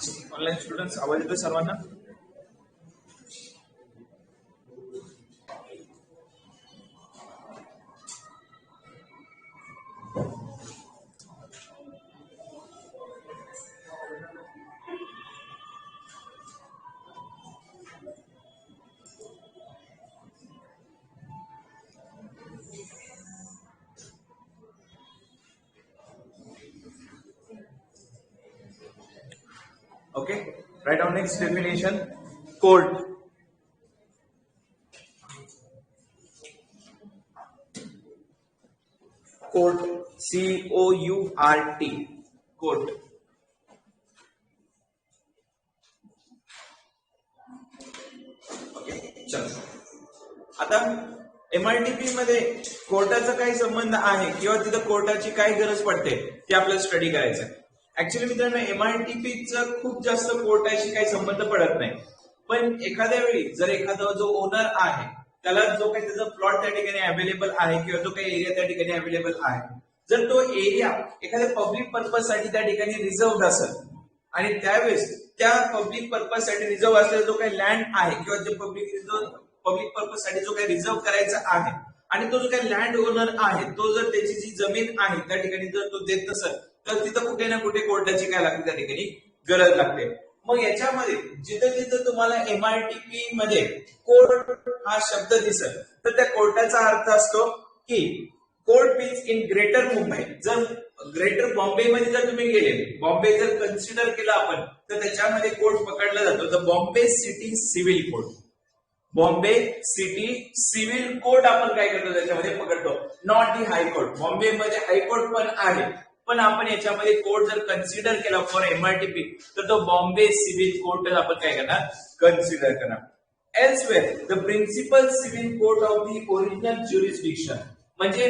Online students आवाज येतोय सर्वांना? Okay, write down next definition. Court. Court. COURT. Court. Okay, चल आता MRTP मध्ये कोर्टाचा काय संबंध आहे किंवा तिथं कोर्टाची काय गरज पडते ते आपल्याला स्टडी करायचं आहे. ऍक्च्युअली मित्रांनो MRTPचा खूप जास्त कोर्टाशी काही संबंध पडत नाही, पण एखाद्या वेळी जर एखादा जो ओनर आहे त्याला जो काही त्याचा प्लॉट त्या ठिकाणी अवेलेबल आहे किंवा जो काही एरिया त्या ठिकाणी अवेलेबल आहे, जर तो एरिया एखाद्या पब्लिक पर्पज साठी त्या ठिकाणी रिझर्व्ड असेल आणि त्यावेळेस त्या पब्लिक पर्पज साठी रिझर्व्ह असलेला जो काही लँड आहे किंवा जो पब्लिक पर्पज साठी जो काही रिझर्व्ह करायचा आहे आणि तो जो काही लँड ओनर आहे तो जर त्याची जी जमीन आहे त्या ठिकाणी जर तो देत नसेल तर तिथं कुठे ना कुठे कोर्टाची काय लागते त्या ठिकाणी गरज लागते. मग याच्यामध्ये जिथं जिथं तुम्हाला MRTP मध्ये कोर्ट हा शब्द दिसेल तर त्या कोर्टाचा अर्थ असतो की court means in greater Mumbai. जर ग्रेटर बॉम्बे मध्ये जर तुम्ही गेले, बॉम्बे जर कन्सिडर केलं आपण तर त्याच्यामध्ये कोर्ट पकडला जातो the Bombay city civil court. Bombay city civil court आपण काय करतो त्याच्यामध्ये पकडतो, नॉट दी हायकोर्ट. बॉम्बे मध्ये हायकोर्ट पण आहे, पण आपण याच्यामध्ये कोर्ट जर कन्सिडर केला फॉर MRTP तर तो बॉम्बे सिव्हिल कोर्ट आपण काय करणार, कन्सिडर करणार. Elsewhere the principal civil court of the original jurisdiction, म्हणजे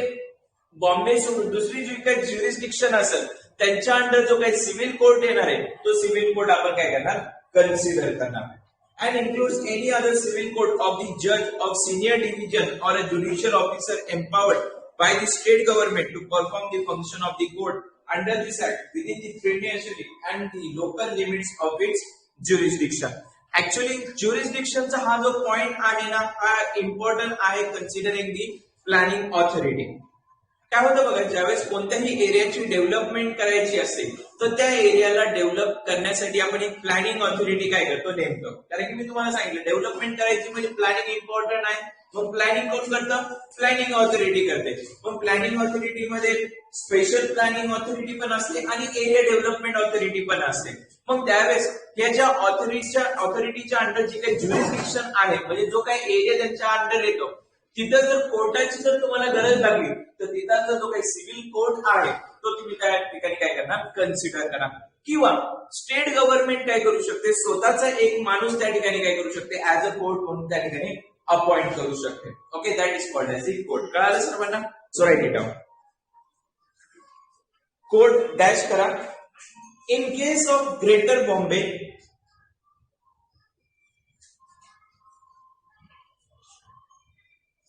बॉम्बे सोडून दुसरी जी काही ज्युरिस्डिक्शन असेल त्यांच्या अंडर जो काही सिव्हिल कोर्ट येणार आहे तो सिव्हिल कोर्ट आपण काय करणार, कन्सिडर करणार. And includes any other civil court of the judge of senior division or a judicial officer empowered by the state government to perform the function of the court under this act within the financial and the local limits of its jurisdiction. Actually, jurisdiction चा हा जो point आहे ना हा important आहे considering दी planning authority. काय होतं बघा, ज्यावेळेस कोणत्याही एरियाची डेव्हलपमेंट करायची असेल तर त्या एरियाला डेव्हलप करण्यासाठी आपण एक प्लॅनिंग ऑथॉरिटी काय करतो, नेमतो. कारण की मी तुम्हाला सांगितलं डेव्हलपमेंट करायची म्हणजे प्लॅनिंग इम्पॉर्टंट आहे. मग प्लॅनिंग कोण करतं, प्लॅनिंग ऑथॉरिटी करते. मग प्लॅनिंग ऑथॉरिटी मध्ये स्पेशल प्लॅनिंग ऑथॉरिटी पण असते आणि एरिया डेव्हलपमेंट ऑथॉरिटी पण असते. मग त्यावेळेस या ज्या ऑथॉरिटीच्या अंडर जी काही ज्युरिस्डिक्शन आहे म्हणजे जो काही एरिया त्यांच्या अंडर येतो तिथं जर कोर्टाची जर तुम्हाला गरज लागली तर तिथं जो काही सिव्हिल कोर्ट आहे तो तुम्ही त्या ठिकाणी काय करणार, कन्सिडर करणार. किंवा स्टेट गव्हर्नमेंट काय करू शकते, स्वतःचा एक माणूस त्या ठिकाणी काय करू शकते, ऍज अ कोर्ट म्हणून त्या ठिकाणी अपॉइंट करू शकते. Okay, that is called as the court. कळालं सर्वांना? So right it down. Court dash करा. In case of greater Bombay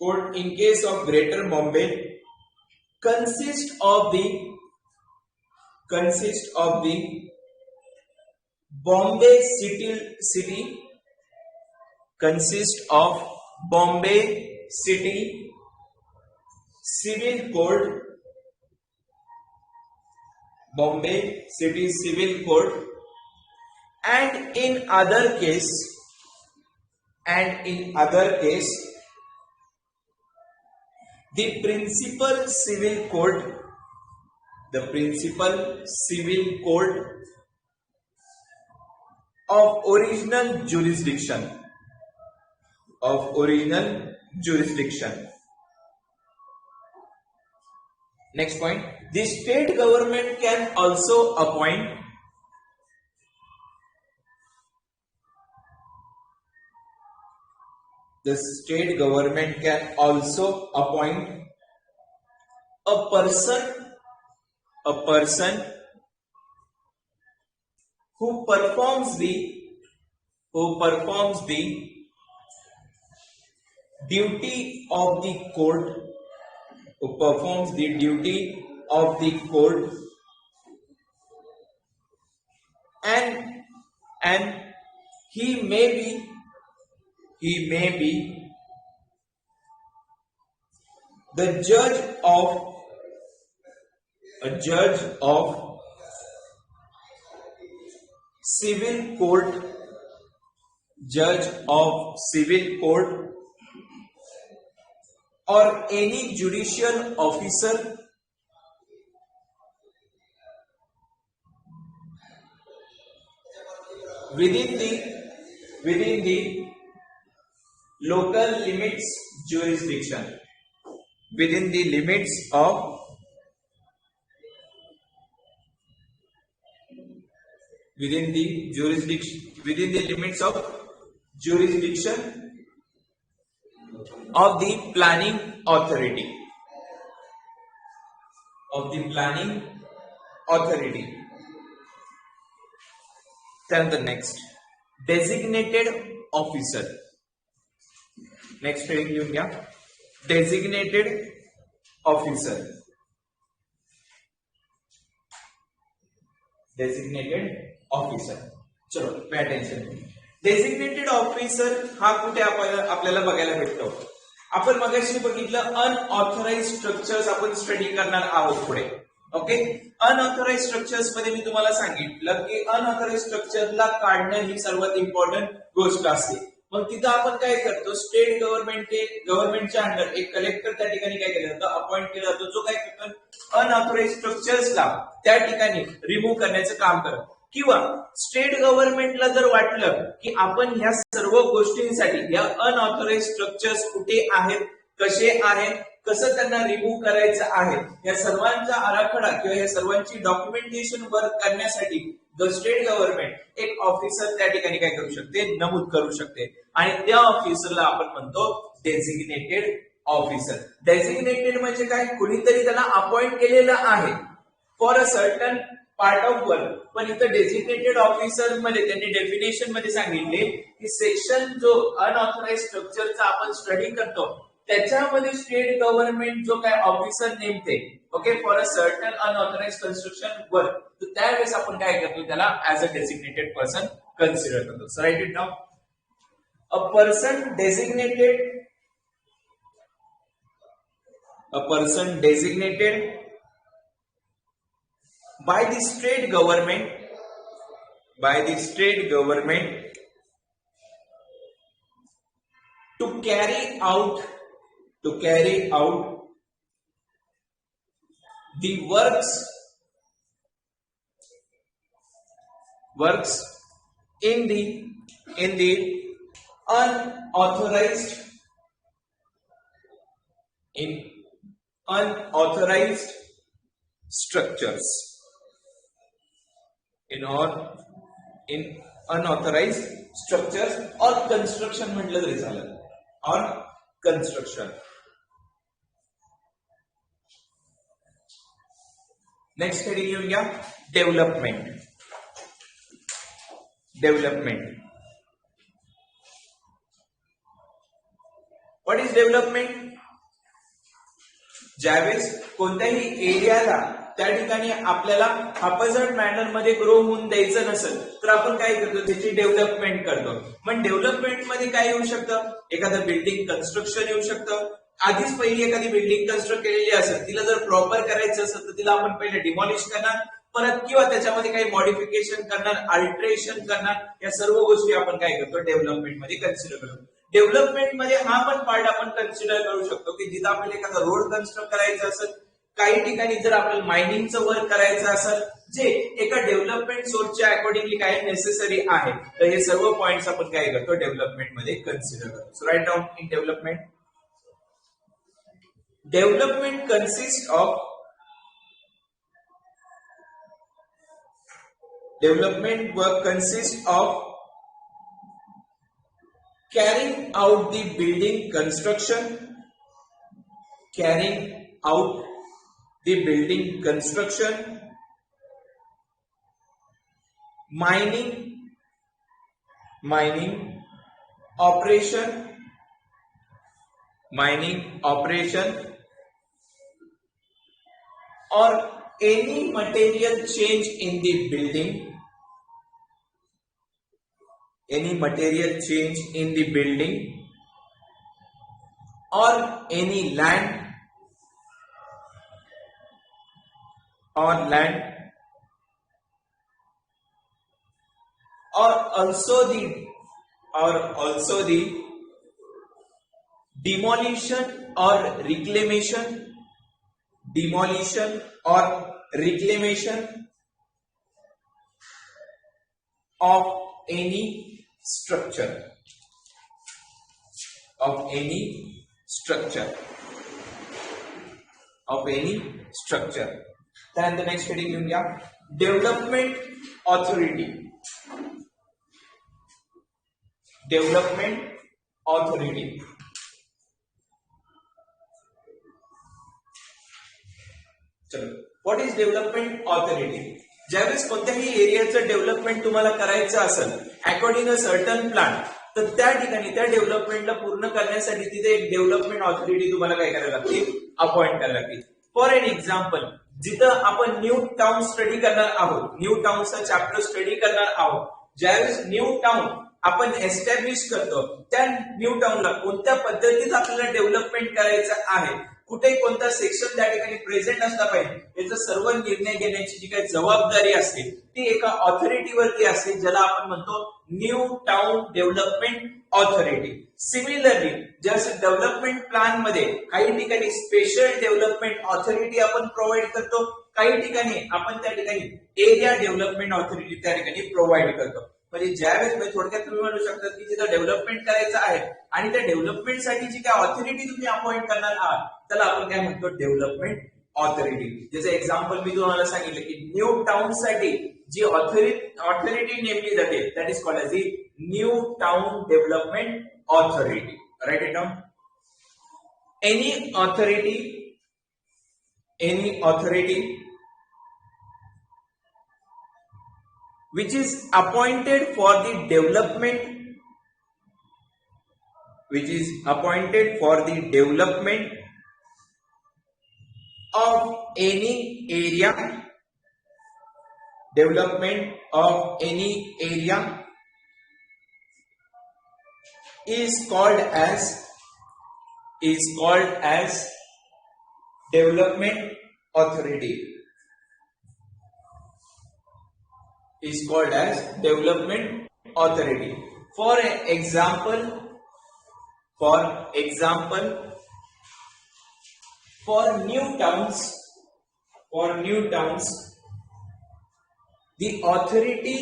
court in case of Greater Bombay consists of the Bombay city consists of Bombay City Civil Court, Bombay City Civil Court, and in other case the principal civil court of original jurisdiction. Next point, the state government can also appoint a person who performs the duty of the court and and he may be the judge of civil court, or any judicial officer within the local limits jurisdiction, within the limits of jurisdiction of the planning authority, Then the next, designated officer. Next heading लिहून घ्या, designated officer. चलो pay attention. Designated officer हा कुठे आपल्याला बघायला भेटतो. आपण मगाशी बघितलं अनऑथराइज्ड स्ट्रक्चर्स आपण स्टडी करणार आहोत पुढे. ओके, अनऑथराइज्ड स्ट्रक्चर्स मध्ये मी तुम्हाला सांगितलं की अनऑथराइज्ड स्ट्रक्चरला काढणं ही सर्वात इम्पॉर्टंट गोष्ट असते. मग तिथं आपण काय करतो, स्टेट गव्हर्नमेंटच्या अंडर एक कलेक्टर त्या ठिकाणी काय केलं जातं, अपॉइंट केला जातो, जो काय करतो अनऑथराइज्ड स्ट्रक्चर्सला त्या ठिकाणी रिमूव्ह करण्याचं काम करतो. किंवा स्टेट गव्हर्नमेंटला जर वाटलं की आपण ह्या सर्व गोष्टींसाठी या अनऑथराइज्ड स्ट्रक्चर्स कुठे आहेत, कसे आहेत, कसं त्यांना रिमूव्ह करायचं आहे, या सर्वांचा आराखडा किंवा या सर्वांची डॉक्युमेंटेशन वर्क करण्यासाठी द स्टेट गव्हर्नमेंट एक ऑफिसर त्या ठिकाणी काय करू शकते, नमूद करू शकते. आणि त्या ऑफिसरला आपण म्हणतो डेझिग्नेटेड ऑफिसर. डेझिग्नेटेड म्हणजे काय, कुणीतरी त्याला अपॉइंट केलेलं आहे for a certain part of work. पण इथं डेझिग्नेटेड ऑफिसर मध्ये त्यांनी डेफिनेशन मध्ये सांगितले की सेक्शन जो अनऑथराइज्ड स्ट्रक्चरचा आपण स्टडी करतो त्याच्यामध्ये स्टेट गव्हर्नमेंट जो काय ऑफिसर नेमते, okay, for a certain unauthorised construction work, तर त्यावेळेस आपण काय करतो, त्याला as a designated person consider करतो. So write it down. A person designated by the state government to carry out the works in the unauthorized structures. In unauthorized structures or construction म्हटलं तरी चालेल, or construction. नेक्स्ट हेडिंग घेऊन घ्या, development. What is development? ज्यावेळेस कोणत्याही एरियाला त्या ठिकाणी आपल्याला हापझर्ड मॅनर मध्ये ग्रो होऊन द्यायचं नसेल तर आपण काय करतो, त्याची डेव्हलपमेंट करतो. मग डेव्हलपमेंट मध्ये काय येऊ शकतं, एखादं बिल्डिंग कन्स्ट्रक्शन येऊ शकतं. आधीच पहिली एखादी बिल्डिंग कन्स्ट्रक्ट केलेली असेल, तिला जर प्रॉपर करायचं असेल तर तिला आपण पहिले डिमॉलिश करणार परत, किंवा त्याच्यामध्ये काही मॉडिफिकेशन करणार, अल्टरेशन करणार. या सर्व गोष्टी आपण काय करतो, डेव्हलपमेंट मध्ये कन्सिडर करतो. डेव्हलपमेंट मध्ये हा पण पार्ट आपण कन्सिडर करू शकतो की जिथं आपल्याला एखादा रोड कन्स्ट्रक्ट करायचा असेल, काही ठिकाणी जर आपल्याला मायनिंगचं वर्क करायचं असेल, जे एका डेव्हलपमेंट सोर्सच्या अकॉर्डिंगली काय नेसेसरी आहे, तर हे सर्व पॉइंट्स आपण काय करतो, डेव्हलपमेंट मध्ये कन्सिडर करतो. So write down in development. Development consists of carrying out the building construction, mining operation or any material change in the building any material change in the building or any land or also the demolition or reclamation of any structure Then the next heading लिहून घ्या, development authority. चलो, what is development authority? ज्यावेळेस कोणत्याही एरियाचं development तुम्हाला करायचं असेल according a certain plan, तर त्या ठिकाणी त्या डेव्हलपमेंटला पूर्ण करण्यासाठी तिथे एक डेव्हलपमेंट ऑथॉरिटी तुम्हाला काय करायला लागते, अपॉइंट करायला लागते. फॉर एन एक्झाम्पल, जिथं आपण न्यू टाउन स्टडी करणार आहोत, न्यू टाउनचा चॅप्टर स्टडी करणार आहोत, ज्यावेळेस न्यू टाउन आपण एस्टॅब्लिश करतो, त्या न्यू टाउनला कोणत्या पद्धतीत आपल्याला डेव्हलपमेंट करायचं आहे, कुठे कोणता सेक्शन त्या ठिकाणी प्रेझेंट असला पाहिजे, याचा सर्व निर्णय घेण्याची जी काही जबाबदारी असते ती एका ऑथॉरिटीवरती असते, ज्याला आपण म्हणतो new town development authority. Similarly जसं डेव्हलपमेंट प्लॅन मध्ये काही ठिकाणी स्पेशल डेव्हलपमेंट ऑथॉरिटी आपण प्रोव्हाइड करतो, काही ठिकाणी आपण त्या ठिकाणी एरिया डेव्हलपमेंट ऑथॉरिटी त्या ठिकाणी प्रोव्हाइड करतो. म्हणजे ज्यावेळेस थोडक्यात तुम्ही म्हणू शकता की तिथं डेव्हलपमेंट करायचं आहे आणि त्या डेव्हलपमेंटसाठी जी काय ऑथॉरिटी तुम्ही अपॉइंट करणार आहात त्याला आपण काय म्हणतो, डेव्हलपमेंट ऑथॉरिटी. जसं एक्झाम्पल मी तुम्हाला सांगितलं की न्यू टाउन साठी जी ऑथॉरिटी नेमली जाते that is called as the new town development authority. Right it down. Any authority which is appointed for the development of any area is called as development authority. For example, for new towns, the authority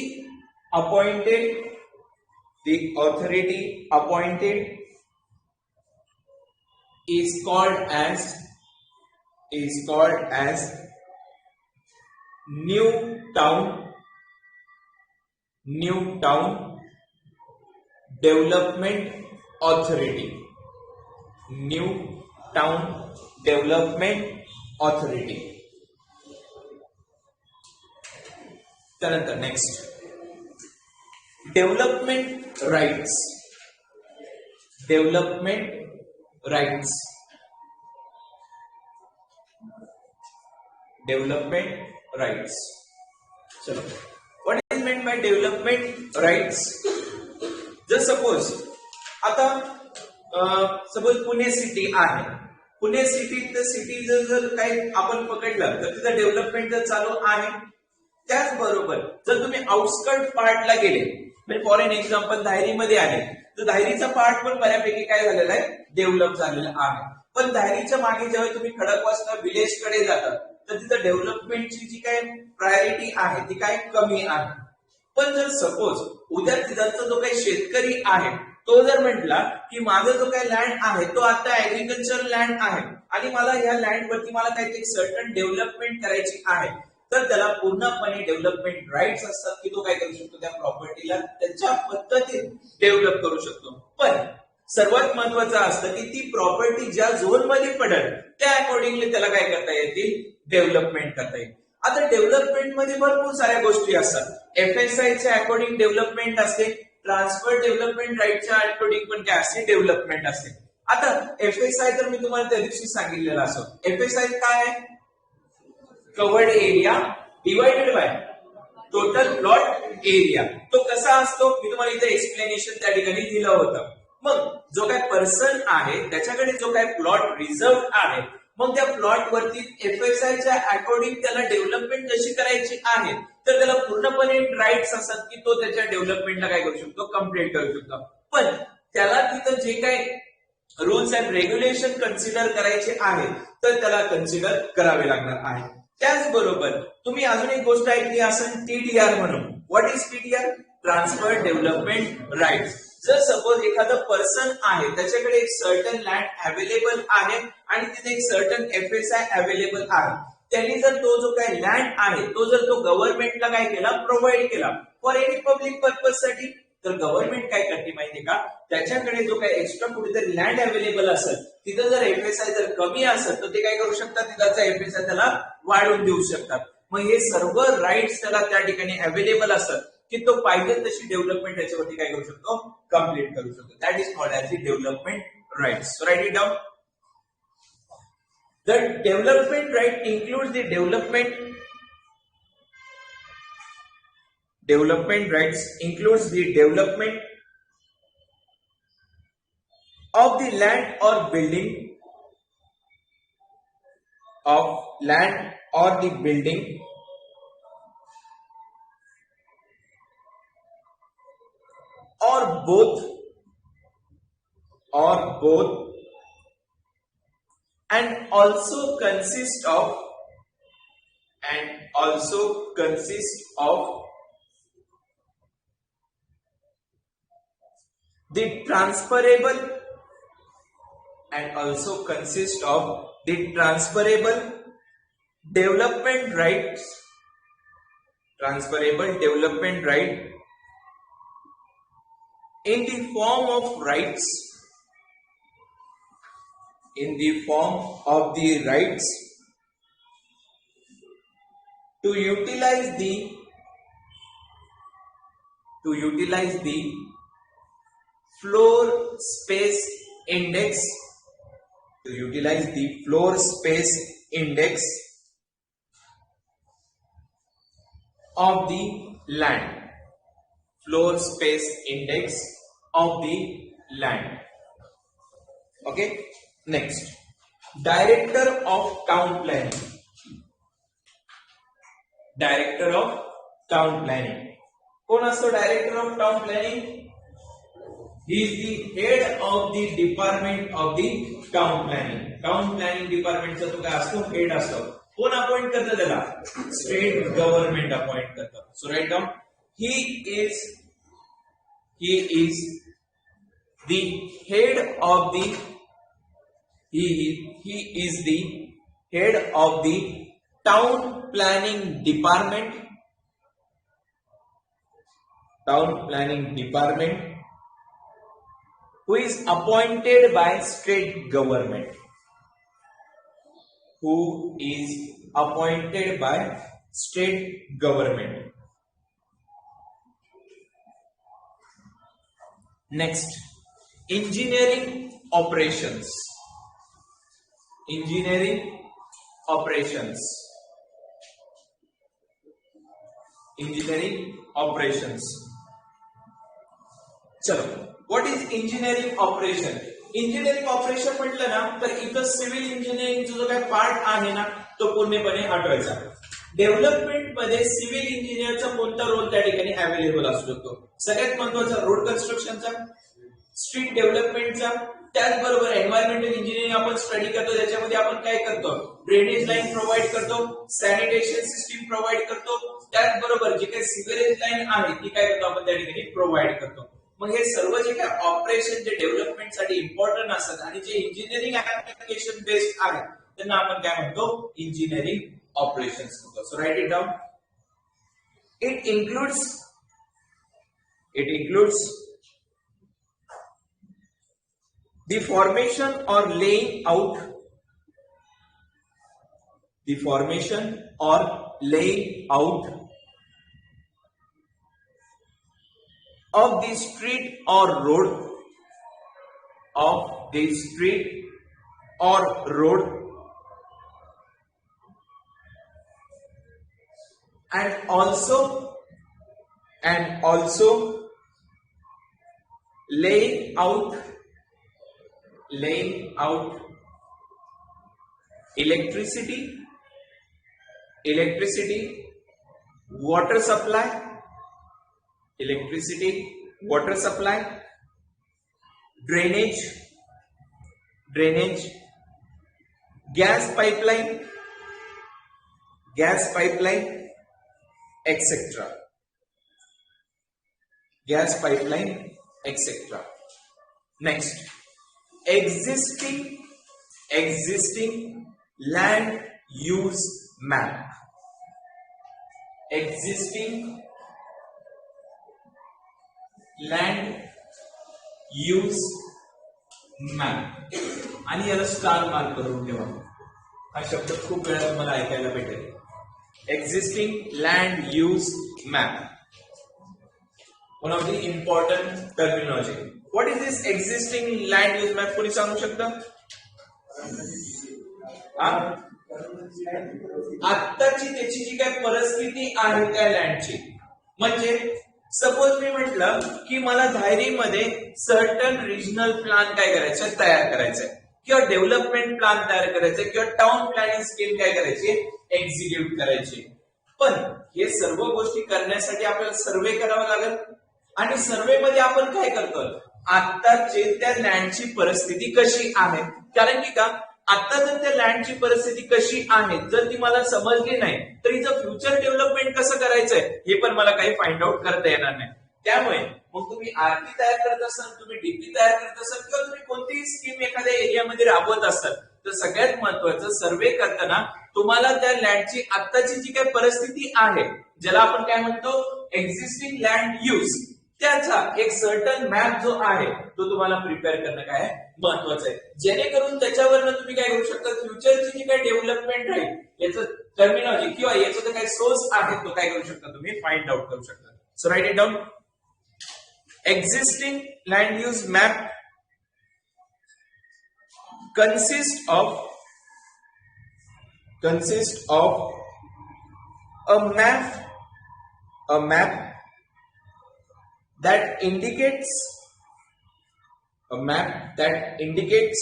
appointed is called as new town development authority. त्यानंतर next, development rights. चलो, what is meant by development rights? जर suppose आता Pune city आहे, Pune city जर काही आपण पकडलं तर तिथं डेव्हलपमेंट तर चालू आहे. त्याचबरोबर जर तुम्ही आउटस्कर्ट पार्टला गेले, म्हणजे फॉर एन एक्झाम्पल धायरीमध्ये आले, तर धायरीचा पार्ट पण बऱ्यापैकी काय झालेला आहे, डेव्हलप झालेला आहे. पण धायरीच्या मागे जेव्हा तुम्ही खडकवासला विलेज कडे जातात तर तिथं डेव्हलपमेंटची जी काय प्रायोरिटी आहे ती काय कमी आहे. पण जर सपोज उद्या तिथलचा जो काही शेतकरी आहे तो जर म्हटला की माझा जो काही लँड आहे तो आता ऍग्रिकल्चर लँड आहे आणि मला या लँड वरती मला काहीतरी सर्टन डेव्हलपमेंट करायची आहे, तर त्याला पूर्णपणे डेव्हलपमेंट राईट्स असतात की तो काय करू शकतो, त्या प्रॉपर्टीला त्याच्या पद्धतीत डेव्हलप करू शकतो. पण सर्वात महत्वाचं असतं की ती प्रॉपर्टी ज्या झोन मध्ये पडेल त्या अकॉर्डिंगली त्याला काय करता येतील, डेव्हलपमेंट करता येईल. आता डेव्हलपमेंट मध्ये भरपूर साऱ्या गोष्टी असतात. FSIच्या अकॉर्डिंग डेव्हलपमेंट असते, ट्रान्सफर डेव्हलपमेंट राईटच्या अकॉर्डिंग पण काय असते, डेव्हलपमेंट असते. आता FSI तर मी तुम्हाला त्या दिवशी सांगितलेलं असं, FSI काय आहे, covered area divided by total plot area. तो कसा असतो मी तुम्हाला इथे एक्सप्लेनेशन त्या ठिकाणी दिलं होतं. मग जो काय पर्सन आहे त्याच्याकडे जो काय प्लॉट रिझर्व आहे, मग त्या प्लॉट वरती FSIच्या अकॉर्डिंग त्याला डेव्हलपमेंट जशी करायची आहे तर त्याला पूर्णपणे राईट्स असतात की तो त्याच्या डेव्हलपमेंटला काय करू शकतो, कम्प्लीट करू शकतो. पण त्याला तिथं जे काही रूल्स अँड रेग्युलेशन कन्सिडर करायचे आहे तर त्याला कन्सिडर करावे लागणार आहे. त्याचबरोबर तुम्ही अजून एक गोष्ट ऐकली असेल TDR म्हणून. What is TDR? Transfer development rights. जर सपोज एखादं पर्सन आहे त्याच्याकडे एक सर्टन लँड अवेलेबल आहे आणि तिथे एक सर्टन FSI अवेलेबल आहे, त्यांनी जर तो जो काही लँड आहे तो जर तो गव्हर्नमेंटला काय केला, प्रोव्हाइड केला फॉर एनी पब्लिक पर्पज साठी, तर गव्हर्नमेंट काय करते माहितीये का, त्याच्याकडे जो काही एक्स्ट्रा कुठेतरी लँड अवेलेबल असेल तिथं जर FSI जर कमी असेल तर ते काय करू शकतात, तिथाचा FSI त्याला वाढवून देऊ शकतात. मग हे सर्व राईट्स त्याला त्या ठिकाणी अवेलेबल असतात की तो पाहिजे तशी डेव्हलपमेंट त्याच्यावरती काय करू शकतो, कम्प्लीट करू शकतो. That is called as the development rights. So right it down. The development right includes the development rights includes the development of the land or building or both and also consists of the transferable development rights, in the form of the rights to utilize the floor space index of the land. Okay. Next, Director of Town Planning. कोण असतो Director of Town Planning? He is the head of the department of the town planning. Town planning department चा तो काय असतो, head असतो. कोण appoint करतं त्याला? स्टेट गव्हर्नमेंट अपॉइंट करतं. So right down. He is the head of the town planning department who is appointed by state government. Next, engineering operations. चलो, what is engineering operation? Engineering operation म्हटलं ना तर इथं civil इंजिनिअरिंगचा जो काही part आहे ना तो पूर्णपणे आठवायचा. डेव्हलपमेंट मध्ये सिव्हिल इंजिनिअरचा कोणता रोल त्या ठिकाणी अवेलेबल असू शकतो? सगळ्यात महत्वाचा रोड कन्स्ट्रक्शनचा, स्ट्रीट डेव्हलपमेंटचा, त्याचबरोबर एन्व्हायरमेंटल इंजिनिअरिंग आपण स्टडी करतो. त्याच्यामध्ये आपण काय करतो, ड्रेनेज लाईन प्रोव्हाइड करतो, सॅनिटेशन सिस्टीम प्रोव्हाइड करतो, त्याचबरोबर जे काही सिव्हरेज लाईन आहे ती काय करतो आपण त्या ठिकाणी प्रोव्हाइड करतो. मग हे सर्व जे काही ऑपरेशन जे डेव्हलपमेंट साठी इम्पॉर्टंट असतात आणि जे इंजिनिअरिंग ऍप्लिकेशन बेस्ड आहेत त्यांना आपण काय म्हणतो, इंजिनिअरिंग ऑपरेशन्स म्हणतो. So right it down. It includes the formation or laying out of the street or road and also and also laying out electricity, water supply, drainage, gas pipeline, etc. Next, existing land use map. Existing land use map. आणि याला star mark करून ठेवा. हा शब्द खूप वेळा तुम्हाला ऐकायला भेटेल. Existing land use map. One of the important terminology. What is this existing land use map? कोणी सांगू शकतं? आत्ताची त्याची जी काय परिस्थिती आहे त्या लँडची, म्हणजे सपोज मी म्हटलं की मला धायरीमध्ये सर्टन रिजनल प्लान काय करायचं, तयार करायचंय, किंवा डेव्हलपमेंट प्लान तयार करायचंय, किंवा टाउन प्लॅनिंग स्कीम काय करायची, एक्झिक्यूट करायची. पण हे सर्व गोष्टी करण्यासाठी आपल्याला सर्वे करावा लागेल. आणि सर्वे मध्ये आपण काय करतो, आत्ताची त्या लँडची परिस्थिती कशी आहे. कारण की का, आता जर त्या लँडची परिस्थिती कशी आहे जर ती मला समजली नाही तर हिचं फ्युचर डेव्हलपमेंट कसं करायचंय हे पण मला काही फाइंड आउट करता येणार नाही. त्यामुळे मग तुम्ही आरपी तयार करत असाल, तुम्ही डीपी तयार करत असाल, किंवा तुम्ही कोणतीही स्कीम एखाद्या एरियामध्ये राबवत असाल, तर सगळ्यात महत्वाचं सर्वे करताना तुम्हाला त्या लँडची आत्ताची जी काही परिस्थिती आहे, ज्याला आपण काय म्हणतो एक्झिस्टिंग लँड यूज, त्याचा एक सर्टन मॅप जो आहे तो तुम्हाला प्रिपेअर करणं काय महत्वाचं आहे. जेणेकरून त्याच्यावरनं तुम्ही काय करू शकता, फ्युचरची जी काही डेव्हलपमेंट राहील याचं टर्मिनॉलॉजी किंवा याचा जो काही सोर्स आहे तो काय करू शकता, तुम्ही फाइंड आउट करू शकता. So write it down. Existing land use map consist of a map that indicates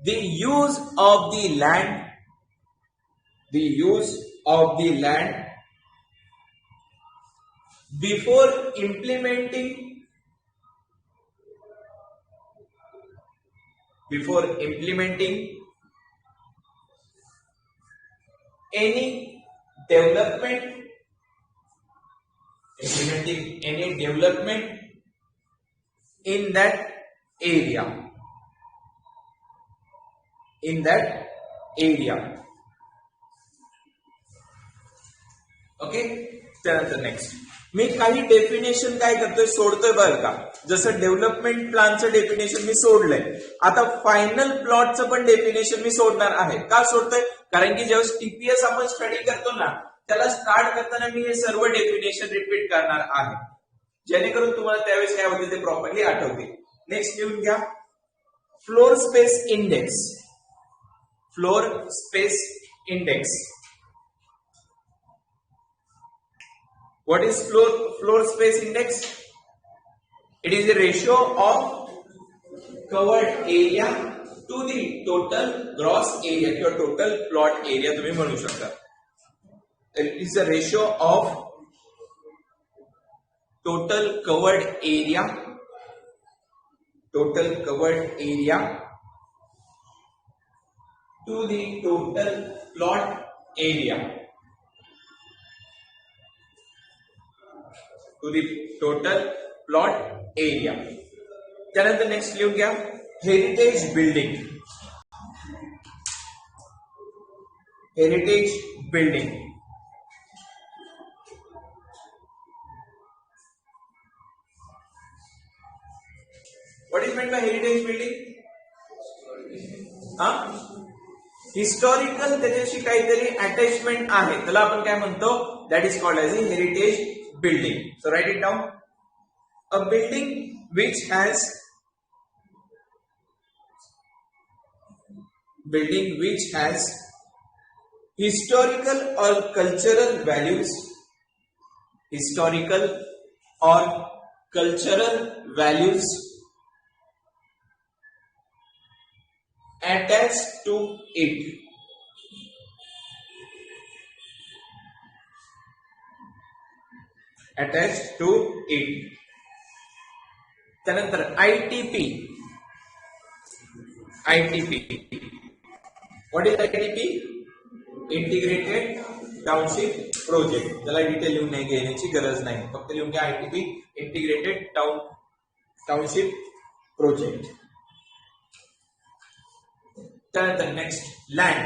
the use of the land before implementing any development in that area. Okay. त्यानंतर नेक्स्ट मी काही डेफिनेशन काय करतोय, सोडतोय बरं का. जसं development प्लॅनचं definition मी सोडलंय, आता final प्लॉटचं पण definition मी सोडणार आहे. का सोडतोय, कारण की जेव्हा टीपीएस आपण स्टडी करतो ना, त्याला स्टार्ट करताना मी हे सर्व डेफिनेशन रिपीट करणार आहे, जेणेकरून तुम्हाला त्यावेळेस काय होते ते प्रॉपरली आठवते. नेक्स्ट लिहून घ्या, floor space index. What is floor space index? It is the ratio of covered area to the total gross area or total plot area तुम्ही म्हणू शकता. It is the ratio of total covered area to the total plot area. त्यानंतर next लिहून घ्या, heritage building. What is meant bye heritage building? Historical त्याच्याशी काहीतरी attachment आहे, त्याला आपण काय म्हणतो, that is called as a heritage building. So write it down. A building which has historical or cultural values, historical or cultural values attached to it, attached to it. त्यानंतर ITP. What is ITP? Integrated township project. त्याला detail लिहून नाही घेण्याची गरज नाही, फक्त लिहून घ्या ITP इंटिग्रेटेड टाउनशिप प्रोजेक्ट. त्यानंतर next land.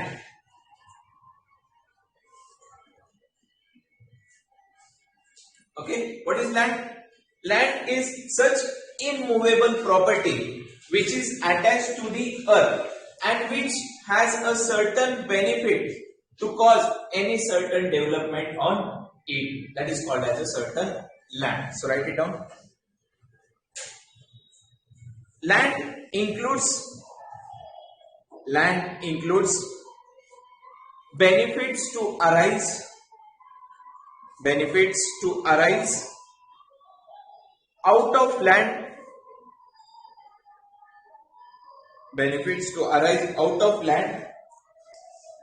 Okay, what is land? Land is such immovable property which is attached to the earth and which has a certain benefit to cause any certain development on it. That is called as a certain land. So write it down. Land includes benefits to arise out of land,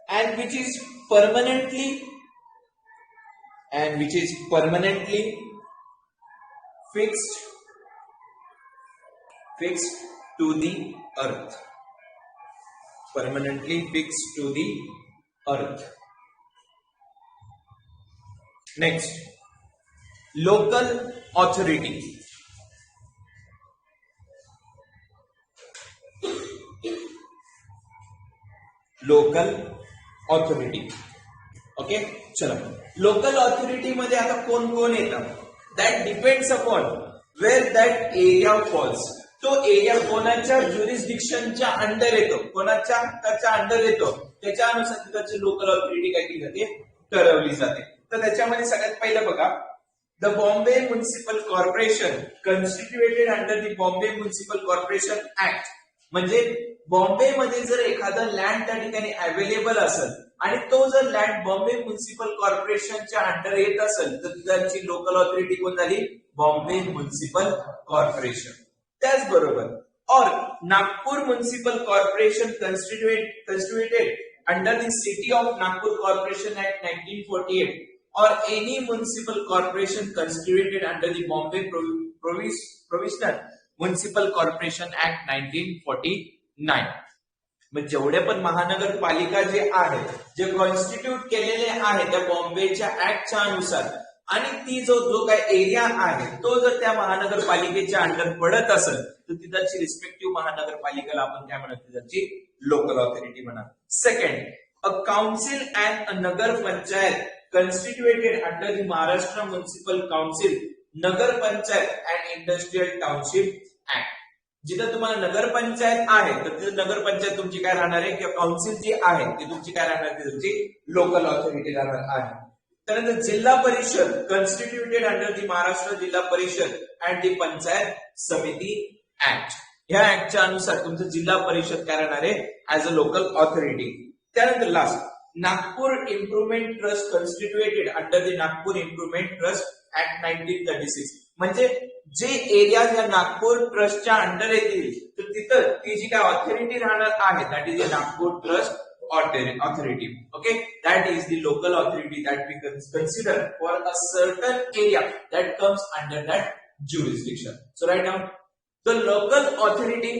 and which is permanently fixed to the earth. Permanently fixed to the earth. Next, local authority. Okay, चला. Local authority मध्ये आता कोण कोण येतं? That depends upon where that area falls. तो area कोणाच्या ज्युरिस्डिक्शनच्या under येतो, कोणाच्या हक्काच्या अंडर येतो, त्याच्यानुसार त्याची लोकल ऑथॉरिटी काय केली जाते, ठरवली जाते. तर त्याच्यामध्ये सगळ्यात पहिलं बघा, the Bombay municipal corporation constituted under the Bombay municipal corporation act. म्हणजे बॉम्बे मध्ये जर एखादा लँड त्या ठिकाणी अवेलेबल असेल आणि तो जर लँड बॉम्बे म्युनिसिपल कॉर्पोरेशनच्या अंडर येत असेल तर त्याची लोकल ऑथॉरिटी कोण झाली, बॉम्बे म्युनिसिपल कॉर्पोरेशन. त्याचबरोबर और Nagpur municipal corporation constituted under the city of Nagpur corporation act 1948 or any municipal corporation constituted under the Bombay Provisional Municipal Corporation Act 1949. म्हणजे जेवढे पण महानगरपालिका जे आहेत, जे कॉन्स्टिट्यूट केलेले आहेत त्या बॉम्बेच्या ऍक्टच्या अनुसार, आणि ती जो काय एरिया आहे तो जर त्या महानगरपालिकेच्या अंडर पडत असेल तर तिथची रिस्पेक्टिव्ह महानगरपालिकेला आपण काय म्हणतो, तिथची लोकल ऑथॉरिटी म्हणा. Second, a council and a Nagar panchayat constituted under the Maharashtra Municipal Council Nagar panchayat and industrial township act. जिथं तुम्हाला नगर पंचायत आहे तर तिथे नगर पंचायत तुमची काय राहणार आहे, किंवा काउन्सिल जी आहे ती तुमची काय राहणार, ती तुमची लोकल ऑथॉरिटी राहणार आहे. त्यानंतर जिल्हा परिषद कॉन्स्टिट्युटेड अंडर दी महाराष्ट्र जिल्हा परिषद अँड दी पंचायत समिती ऍक्ट. ह्या ऍक्टच्या अनुसार तुमचं जिल्हा परिषद काय राहणार आहे, ऍज अ लोकल ऑथॉरिटी. त्यानंतर last, Nagpur improvement trust constituted under the Nagpur improvement trust act 1936. म्हणजे जे एरिया या नागपूर ट्रस्टच्या अंडर येतील तर तिथं ती जी काय ऑथॉरिटी राहणार आहे that is the Nagpur trust authority. Okay, that is the local authority that we consider for a certain area that comes under that jurisdiction. So write down the local authority.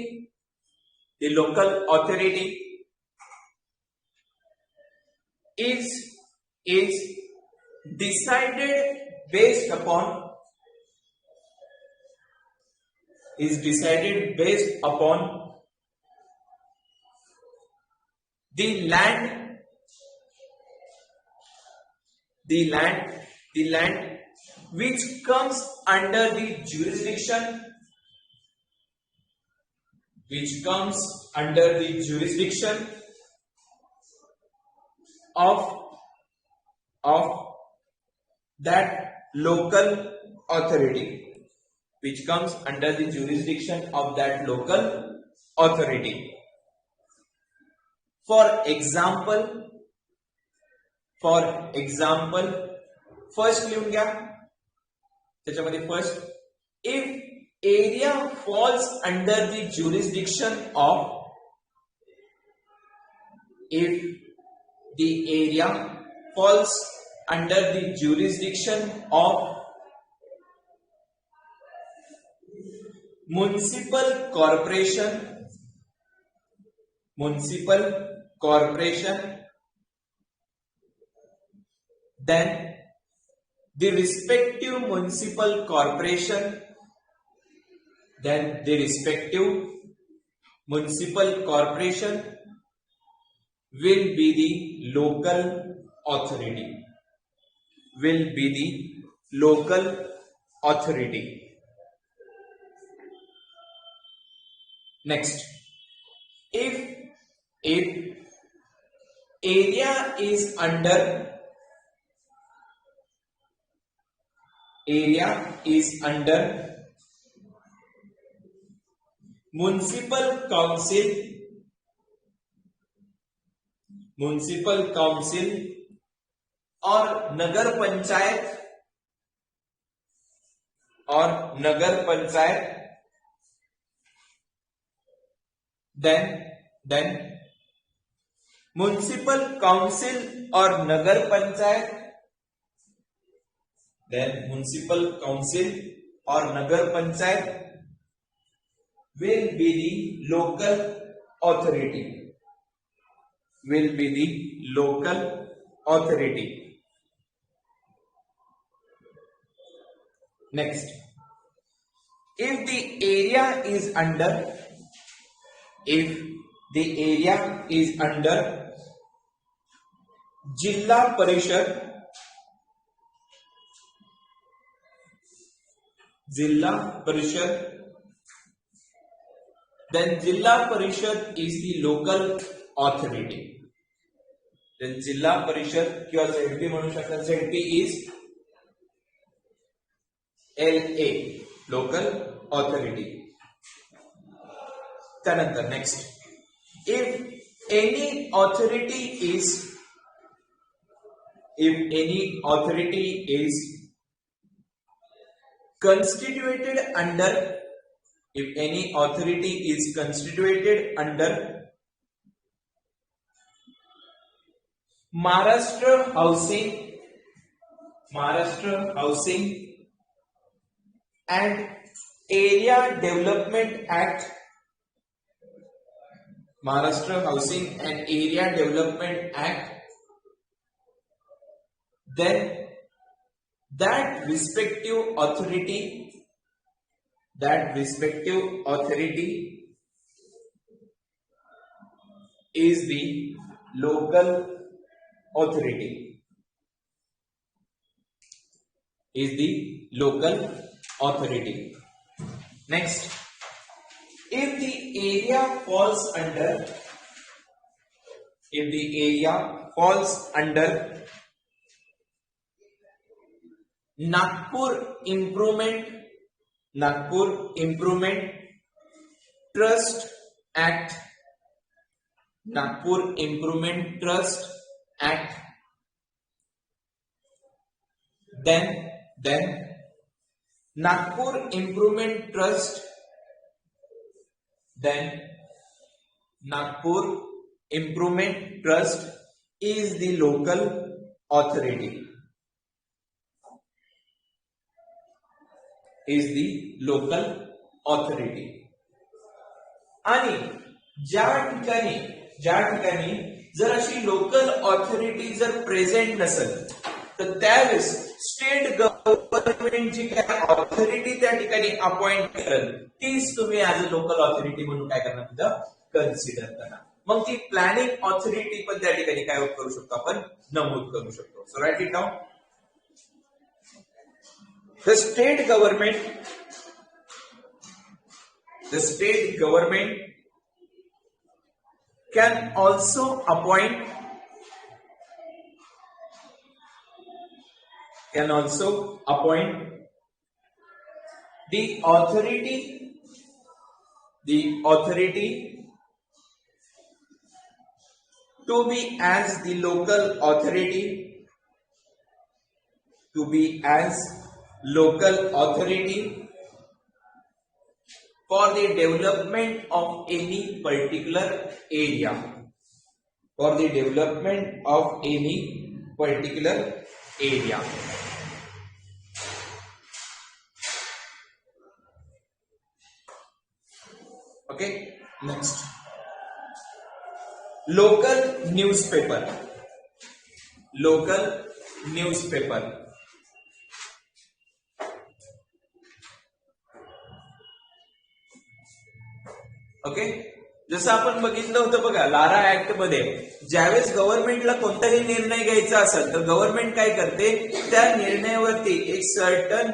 The local authority is decided based upon the land which comes under the jurisdiction of that local authority, which comes under the jurisdiction of that local authority. For example, for example first लिहून घ्या, त्याच्यामध्ये first, if area falls under the jurisdiction of, if the area falls under the jurisdiction of municipal corporation, then the respective municipal corporation will be the local authority. Next, if area is under municipal council और नगर panchayat, then municipal council और नगर panchayat will be the local authority. Next, if the area is under Jilla Parishad, then Jilla Parishad is the local authority. Then Jilla Parishad किंवा ZP म्हणू शकता, ZP is LA, local authority. त्यानंतर next, if any authority is constituted under Maharashtra Housing and Area Development Act, then that respective authority is the local authority. Next, if the area falls under Nagpur Improvement Trust Act, then Nagpur Improvement Trust is the local authority. आणि ज्या ठिकाणी जर अशी local authority जर present नसेल तर त्यावेळेस state government जी काय ऑथॉरिटी त्या ठिकाणी अपॉइंट करेल तीच तुम्ही ऍज अ लोकल ऑथॉरिटी म्हणून काय करणार, तिथं कन्सिडर करणार. मग ती प्लॅनिंग ऑथॉरिटी पण त्या ठिकाणी काय करू शकतो, आपण नमूद करू शकतो. So right it down. The state government can also appoint the authority to be as the local authority to be as local authority for the development of any particular area. For the development of any particular area. Okay, next. Local newspaper. Local newspaper. Okay, जसं आपण बघितलं होतं बघा Lara act मध्ये ज्यावेळेस गव्हर्नमेंटला कोणताही निर्णय घ्यायचा असेल तर गव्हर्नमेंट काय करते, त्या निर्णयावरती एक सर्टन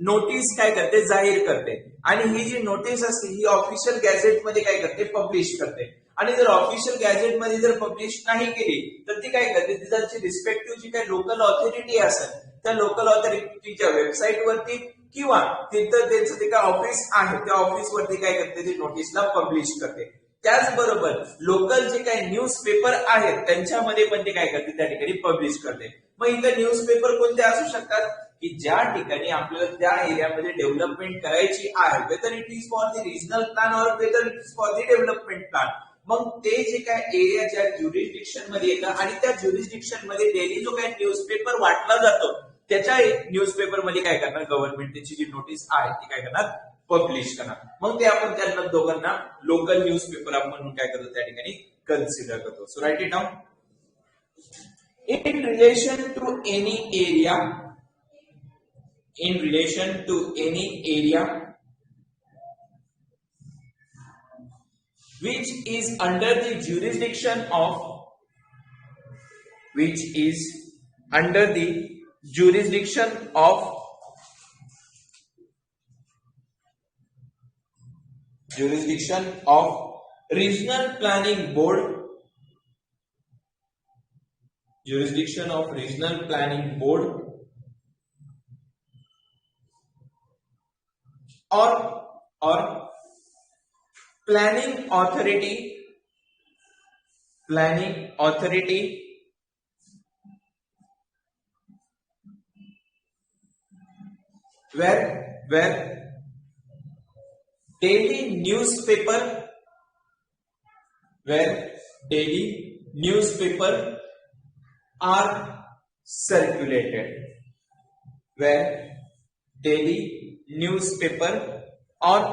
नोटीस काय करते, जाहीर करते. आणि ही जी नोटीस असते ही ऑफिशियल गॅझेट मध्ये काय करते, पब्लिश करते. आणि जर ऑफिशियल गॅझेट मध्ये जर पब्लिश नाही केली तर ती काय करते, तिथची रिस्पेक्टिव्ह जी काही लोकल ऑथॉरिटी असेल त्या लोकल ऑथॉरिटीच्या वेबसाईट वरती किंवा तिथं त्यांचं ते काय ऑफिस आहे त्या ऑफिस वरती काय करते, ती नोटीसला पब्लिश करते. त्याचबरोबर लोकल जे काही न्यूज पेपर आहेत त्यांच्यामध्ये पण ते काय करते, त्या ठिकाणी पब्लिश करते. मग इथं न्यूज पेपर कोणते असू शकतात की ज्या ठिकाणी आपल्याला त्या एरियामध्ये डेव्हलपमेंट करायची आहे, whether it is for the regional plan और whether it is for the development plan. मग ते जे काय एरिया ज्या ज्युरिस्डिक्शन मध्ये येतं आणि त्या ज्युरिस्डिक्शन मध्ये डेली जो काही न्यूजपेपर वाटला जातो त्याच्या न्यूजपेपर मध्ये काय करणार, गव्हर्नमेंट त्याची जी नोटीस आहे ती काय करणार, पब्लिश करणार. मग ते आपण त्यांना दोघांना लोकल न्यूजपेपर आपण म्हणून काय करतो, त्या ठिकाणी कन्सिडर करतो. So right it down. In relation to any area, in relation to any area which is under the jurisdiction of regional planning board, or planning authority where daily newspaper are circulated, where daily newspaper are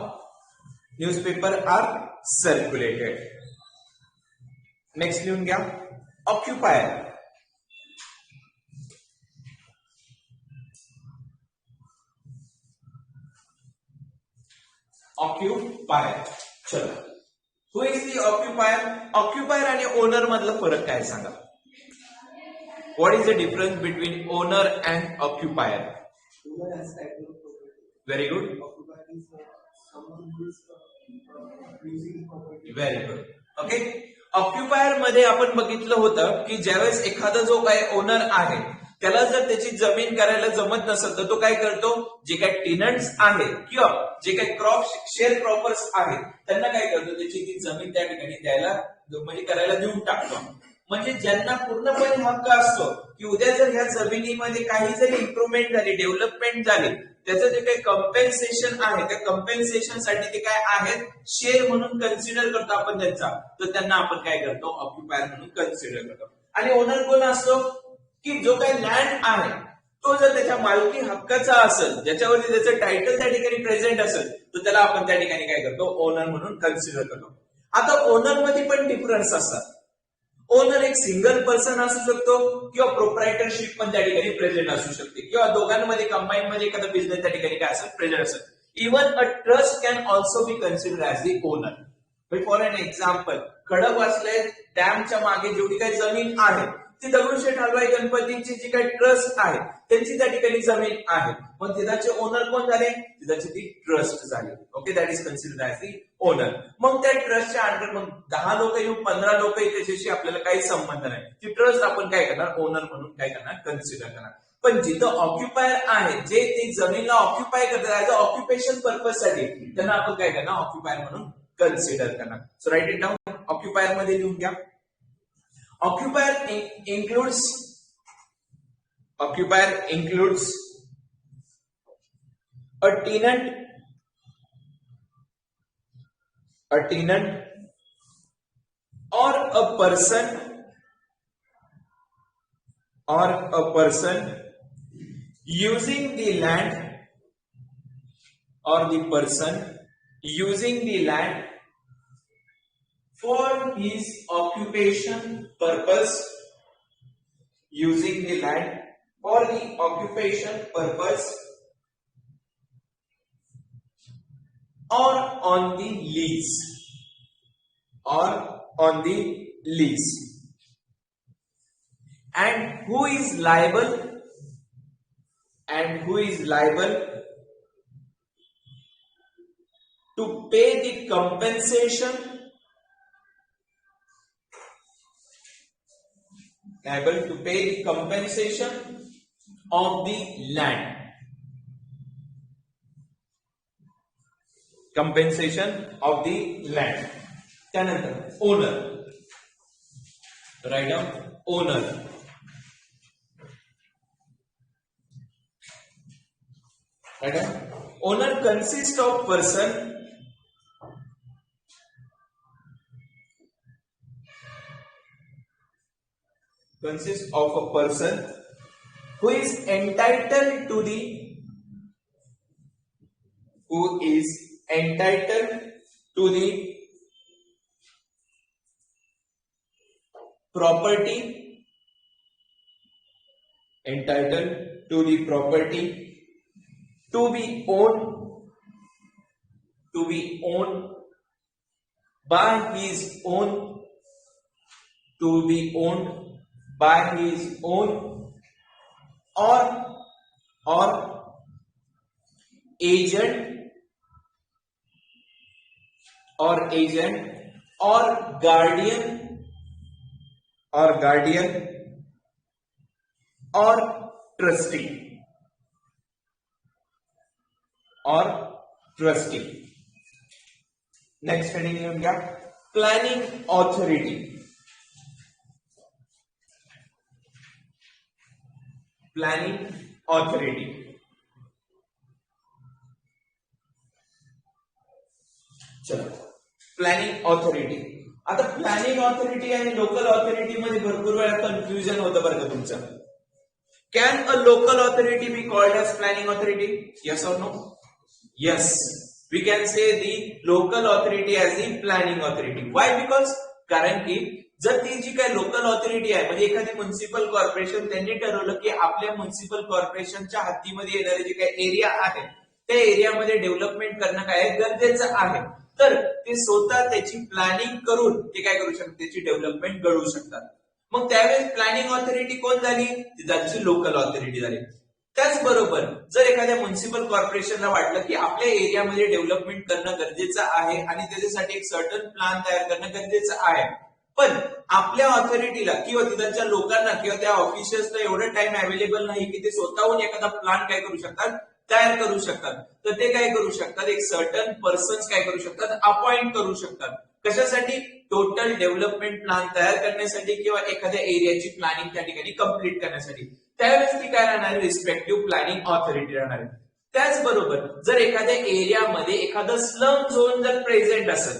circulated. Next लिहून घ्या, ऑक्युपायर. चलो, हु is the ऑक्युपायर. ऑक्युपायर आणि owner मधला फरक काय सांगा. What is the difference between owner and occupier. Very good, very good. Okay, occupier मध्ये आपण बघितलं होतं की ज्यावेळेस एखादा जो काही ओनर आहे त्याला जर त्याची जमीन करायला जमत नसेल तर तो काय करतो, जे काही टेनंट्स आहेत किंवा जे काही शेअर क्रॉपर्स आहेत त्यांना काय करतो, त्याची ती जमीन त्या ठिकाणी द्यायला म्हणजे करायला देऊन टाकतो. म्हणजे ज्यांना पूर्णपणे हक्क असतो की उद्या जर ह्या जमिनीमध्ये काही जरी इम्प्रुव्हमेंट झाली, डेव्हलपमेंट झाली, त्याचं जे काही कम्पेन्सेशन आहे त्या कम्पेन्सेशन साठी ते काय आहेत, शेअर म्हणून कन्सिडर करतो आपण त्यांचा, तर त्यांना आपण काय करतो, ऑक्युपायर म्हणून कन्सिडर करतो. आणि ओनर कोण असतो की जो काही लँड आहे तो जर त्याच्या मालकी हक्काचा असेल, ज्याच्यावरती त्याचं टायटल त्या ठिकाणी प्रेझेंट असेल तर त्याला आपण त्या ठिकाणी काय करतो, ओनर म्हणून कन्सिडर करतो. आता ओनर मध्ये पण डिफरन्स असतात. ओनर एक सिंगल पर्सन असू शकतो किंवा प्रोप्रायटरशिप पण त्या ठिकाणी प्रेझेंट असू शकते किंवा दोघांमध्ये कंबाईन मध्ये एखादा बिझनेस त्या ठिकाणी काय असेल, प्रेझेंट असेल. Even a trust can also be consider as the owner. For an example, खडकवासले डॅमच्या मागे जेवढी काही जमीन आहे ती दगडूशेठ हलवाई गणपतीची जी काही ट्रस्ट आहे त्यांची त्या ठिकाणी जमीन आहे. मग तिथाचे ओनर कोण झाले, तिथाची ती ट्रस्ट झाली. Okay, that is consider as the owner. मग त्या ट्रस्टच्या अंडर मग 10 लोक येऊन 15 लोक येईल त्याच्याशी आपल्याला काही संबंध नाही. ती ट्रस्ट आपण काय करणार, ओनर म्हणून काय करणार, कन्सिडर करणार. पण जिथं ऑक्युपायर आहे, जे ती जमीनला ऑक्युपाय करतात ऍज अ ऑक्युपेशन पर्पज साठी, त्यांना आपण काय करणार, ऑक्युपायर म्हणून कन्सिडर करणार. So right it down. Occupier मध्ये लिहून घ्या. Occupier includes occupier includes a tenant or a person using the land or the person using the land for his occupation purpose, using the land for the occupation purpose or on the lease, and who is liable to pay the compensation of the land. त्यानंतर owner, write down owner. Owner consists of a person who is entitled to the property to be owned by his own or agent or guardian or trustee. Next heading लिहून घ्या, planning authority. चलो, planning authority. आता planning authority आणि local authority मध्ये भरपूर वेळा confusion होतं बरं का तुमचं. Can a local authority be called as planning authority? Yes or no? Yes, we can say the local authority as the planning authority. Why? Because कारण की जर ती जी काही लोकल ऑथॉरिटी आहे म्हणजे एखादी म्युनिसिपल कॉर्पोरेशन त्यांनी ठरवलं की आपल्या म्युनिसिपल कॉर्पोरेशनच्या हद्दीमध्ये येणारे जे काही एरिया आहे त्या एरियामध्ये डेव्हलपमेंट करणं काय गरजेचं आहे, तर ते स्वतः त्याची प्लॅनिंग करून ते काय करू शकतात, त्याची डेव्हलपमेंट घडवू शकतात. मग त्यावेळेस प्लॅनिंग ऑथॉरिटी कोण झाली? ती त्याची लोकल ऑथॉरिटी झाली. त्याचबरोबर जर एखाद्या म्युनिसिपल कॉर्पोरेशनला वाटलं की आपल्या एरियामध्ये डेव्हलपमेंट करणं गरजेचं आहे आणि त्याच्यासाठी एक सर्टन प्लॅन तयार करणं गरजेचं आहे, पण आपल्या ऑथॉरिटीला किंवा तिथल्या लोकांना किंवा त्या ऑफिशियल्सला एवढं टाइम अवेलेबल नाही की ते स्वतःहून एखादा प्लॅन काय करू शकतात, तयार करू शकतात, तर ते काय करू शकतात, एक सर्टन पर्सन्स काय करू शकतात, अपॉइंट करू शकतात. कशासाठी? टोटल डेव्हलपमेंट प्लॅन तयार करण्यासाठी किंवा एखाद्या एरियाची प्लॅनिंग त्या ठिकाणी कंप्लीट करण्यासाठी. त्यावेळेस ती काय राहणार? रिस्पेक्टिव्ह प्लॅनिंग ऑथॉरिटी राहणार. त्याचबरोबर जर एखाद्या एरियामध्ये एखादा स्लम झोन जर प्रेझेंट असेल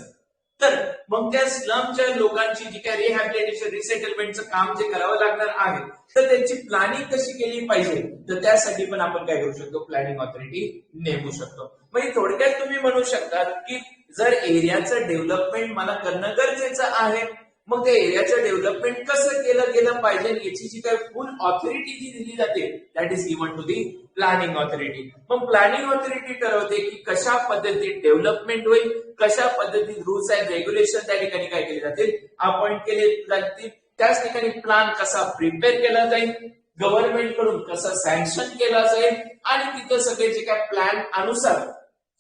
तर मग त्या स्लमच्या लोकांची जी काही रिहॅबिलिटेशन रिसेटलमेंटचं काम जे करावं लागणार आहे तर त्याची प्लॅनिंग कशी केली पाहिजे, तर त्यासाठी पण आपण काय करू शकतो, प्लॅनिंग ऑथॉरिटी नेमू शकतो. म्हणजे थोडक्यात तुम्ही म्हणू शकता की जर एरियाचं डेव्हलपमेंट मला करणं गरजेचं आहे, मग त्या एरियाचं डेव्हलपमेंट कसं केलं गेलं पाहिजे याची जी काही फुल ऑथॉरिटी जी दिली जाते that is given to the planning authority. मग प्लॅनिंग ऑथॉरिटी ठरवते की कशा पद्धतीत डेव्हलपमेंट होईल, कशा पद्धतीत रूल्स अँड रेग्युलेशन त्या ठिकाणी काय केले जातील, अपॉइंट केले जातील. त्याच ठिकाणी प्लॅन कसा प्रिपेअर केला जाईल, गव्हर्नमेंट कडून कसा सँक्शन केला जाईल आणि तिथं सगळे जे काय प्लॅन अनुसार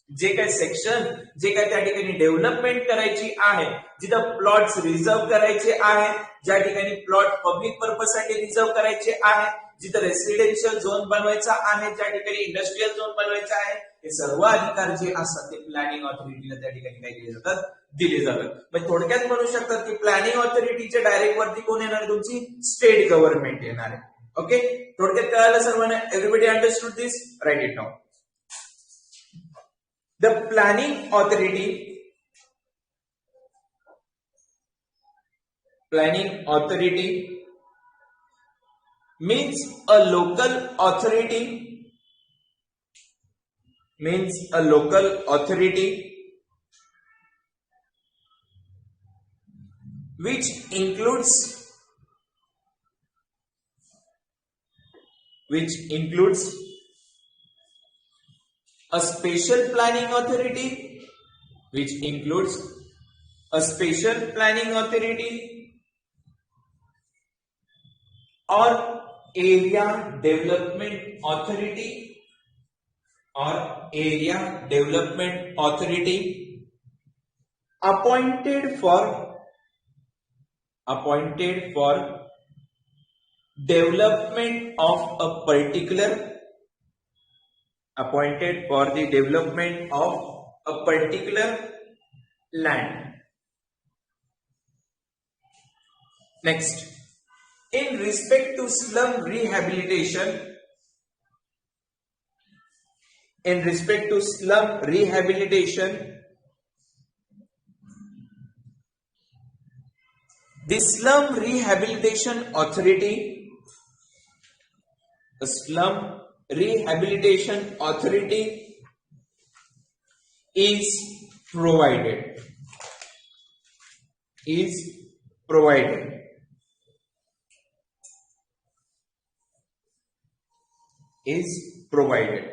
जे काही सेक्शन जे काही त्या ठिकाणी डेव्हलपमेंट करायची आहे, जिथं प्लॉट्स रिझर्व करायचे आहे, ज्या ठिकाणी प्लॉट पब्लिक पर्पज साठी रिझर्व करायचे आहे, जिथं रेसिडेन्शियल झोन बनवायचा आहे, ज्या ठिकाणी इंडस्ट्रियल झोन बनवायचा आहे, हे सर्व अधिकार जे असतात ते प्लॅनिंग ऑथॉरिटीला त्या ठिकाणी काय केले जातात, दिले जातात. म्हणजे थोडक्यात म्हणू शकतात की प्लॅनिंग ऑथॉरिटीच्या डायरेक्ट वरती कोण येणार? तुमची स्टेट गव्हर्नमेंट येणार आहे. ओके, थोडक्यात कळालं सर्वांना? Everybody understood this? Right it now. The planning authority means a local authority which includes a special planning authority or area development authority appointed for development of a particular land. Next, in respect to slum rehabilitation, the slum rehabilitation authority is provided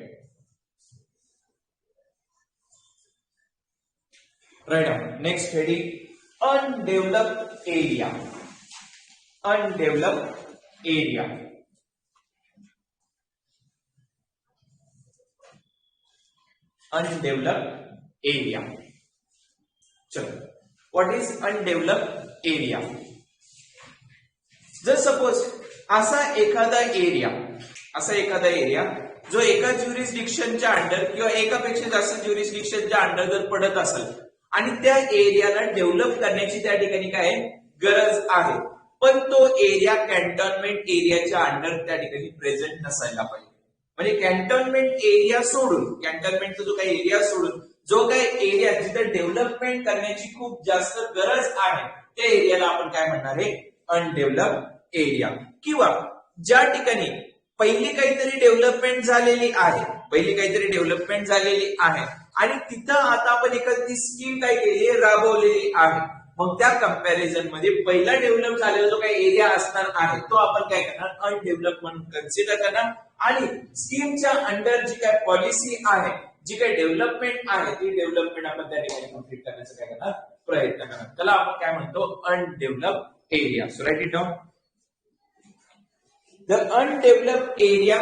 right now. Next heading, undeveloped area. चलो, what is undeveloped area? जर suppose असा एखादा area जो एका ज्युरिस्डिक्शनच्या under किंवा एकापेक्षा जास्त ज्युरिस्डिक्शनच्या under जर पडत असेल आणि त्या एरियाला डेव्हलप करण्याची त्या ठिकाणी काय गरज आहे, पण तो एरिया कॅन्टोन्मेंट एरियाच्या अंडर त्या ठिकाणी प्रेझेंट नसायला पाहिजे. म्हणजे कॅन्टोन्मेंट एरिया सोडून, कॅन्टोन्मेंटचा जो काही एरिया सोडून जो काही एरिया जिथे डेव्हलपमेंट करण्याची खूप जास्त गरज आहे त्या एरियाला आपण काय म्हणणार आहे? अनडेव्हलप्ड एरिया. किंवा ज्या ठिकाणी पहिली काहीतरी डेव्हलपमेंट झालेली आहे आणि तिथं आता आपण एखादी स्कीम काय केली राबवलेली आहे, मग त्या कंपॅरिझन मध्ये पहिला डेव्हलप झालेला जो काही एरिया असणार आहे तो आपण काय करणार? अनडेव्हलप म्हणून कन्सिडर करणार आणि स्कीमच्या अंडर जी काय पॉलिसी आहे, जी काही डेव्हलपमेंट आहे, ती डेव्हलपमेंट आपण त्या ठिकाणी कंप्लीट करण्याचा काय करणार? प्रयत्न करणार. त्याला आपण काय म्हणतो? Undeveloped area. So right it down. The undeveloped area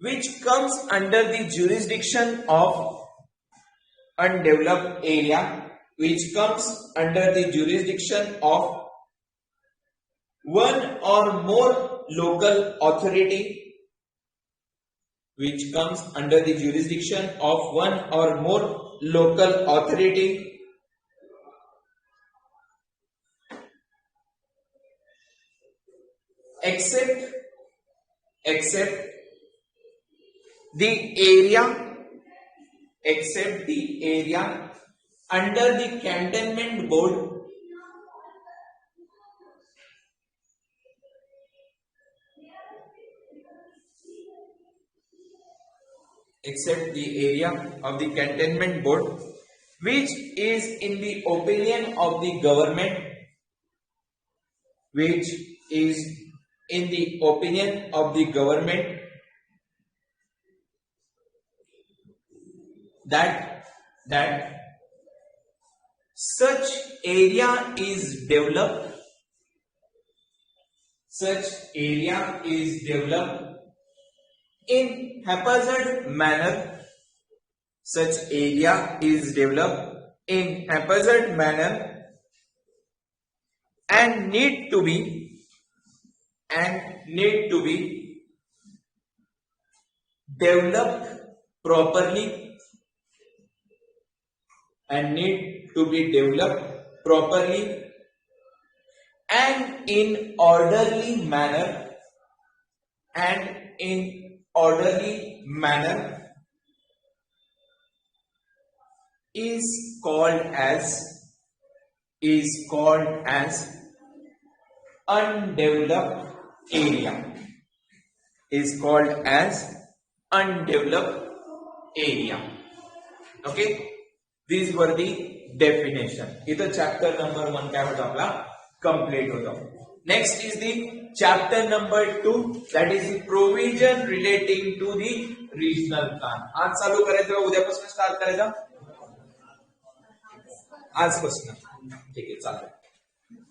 which comes under the jurisdiction of one or more local authority except the area under the cantonment board which is in the opinion of the government that such area is developed in haphazard manner and need to be developed properly and need to be developed properly and in orderly manner is called as undeveloped area. Is called as undeveloped area. Okay, these were the definition. इथं chapter number 1 काय होता आपला complete होता. Next is the chapter number 2, that is the provision relating to the regional plan. आज चालू करायचं का उद्यापासून स्टार्ट करायचं? आजपासून. ठीक आहे, चालेल.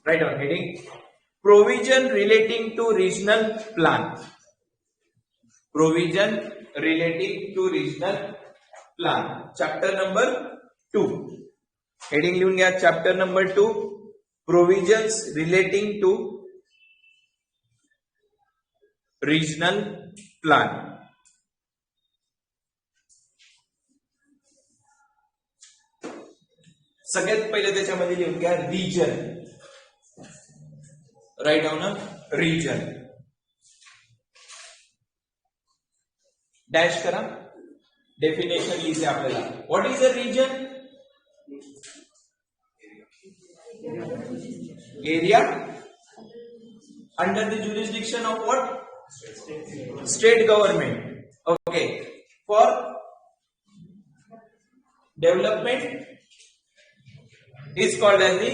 Write down heading provision relating to regional plan. Provision relating to regional plan. Chapter number 2. Heading लिहून घ्या. Chapter number 2. Provisions relating to regional plan. सगळ्यात पहिले त्याच्यामध्ये लिहून घ्या region. Write down a region. Dash करा. डेफिनेशन लिहिते आपल्याला. What is a reason? Area under the jurisdiction of what? State government. Okay. For development is called as the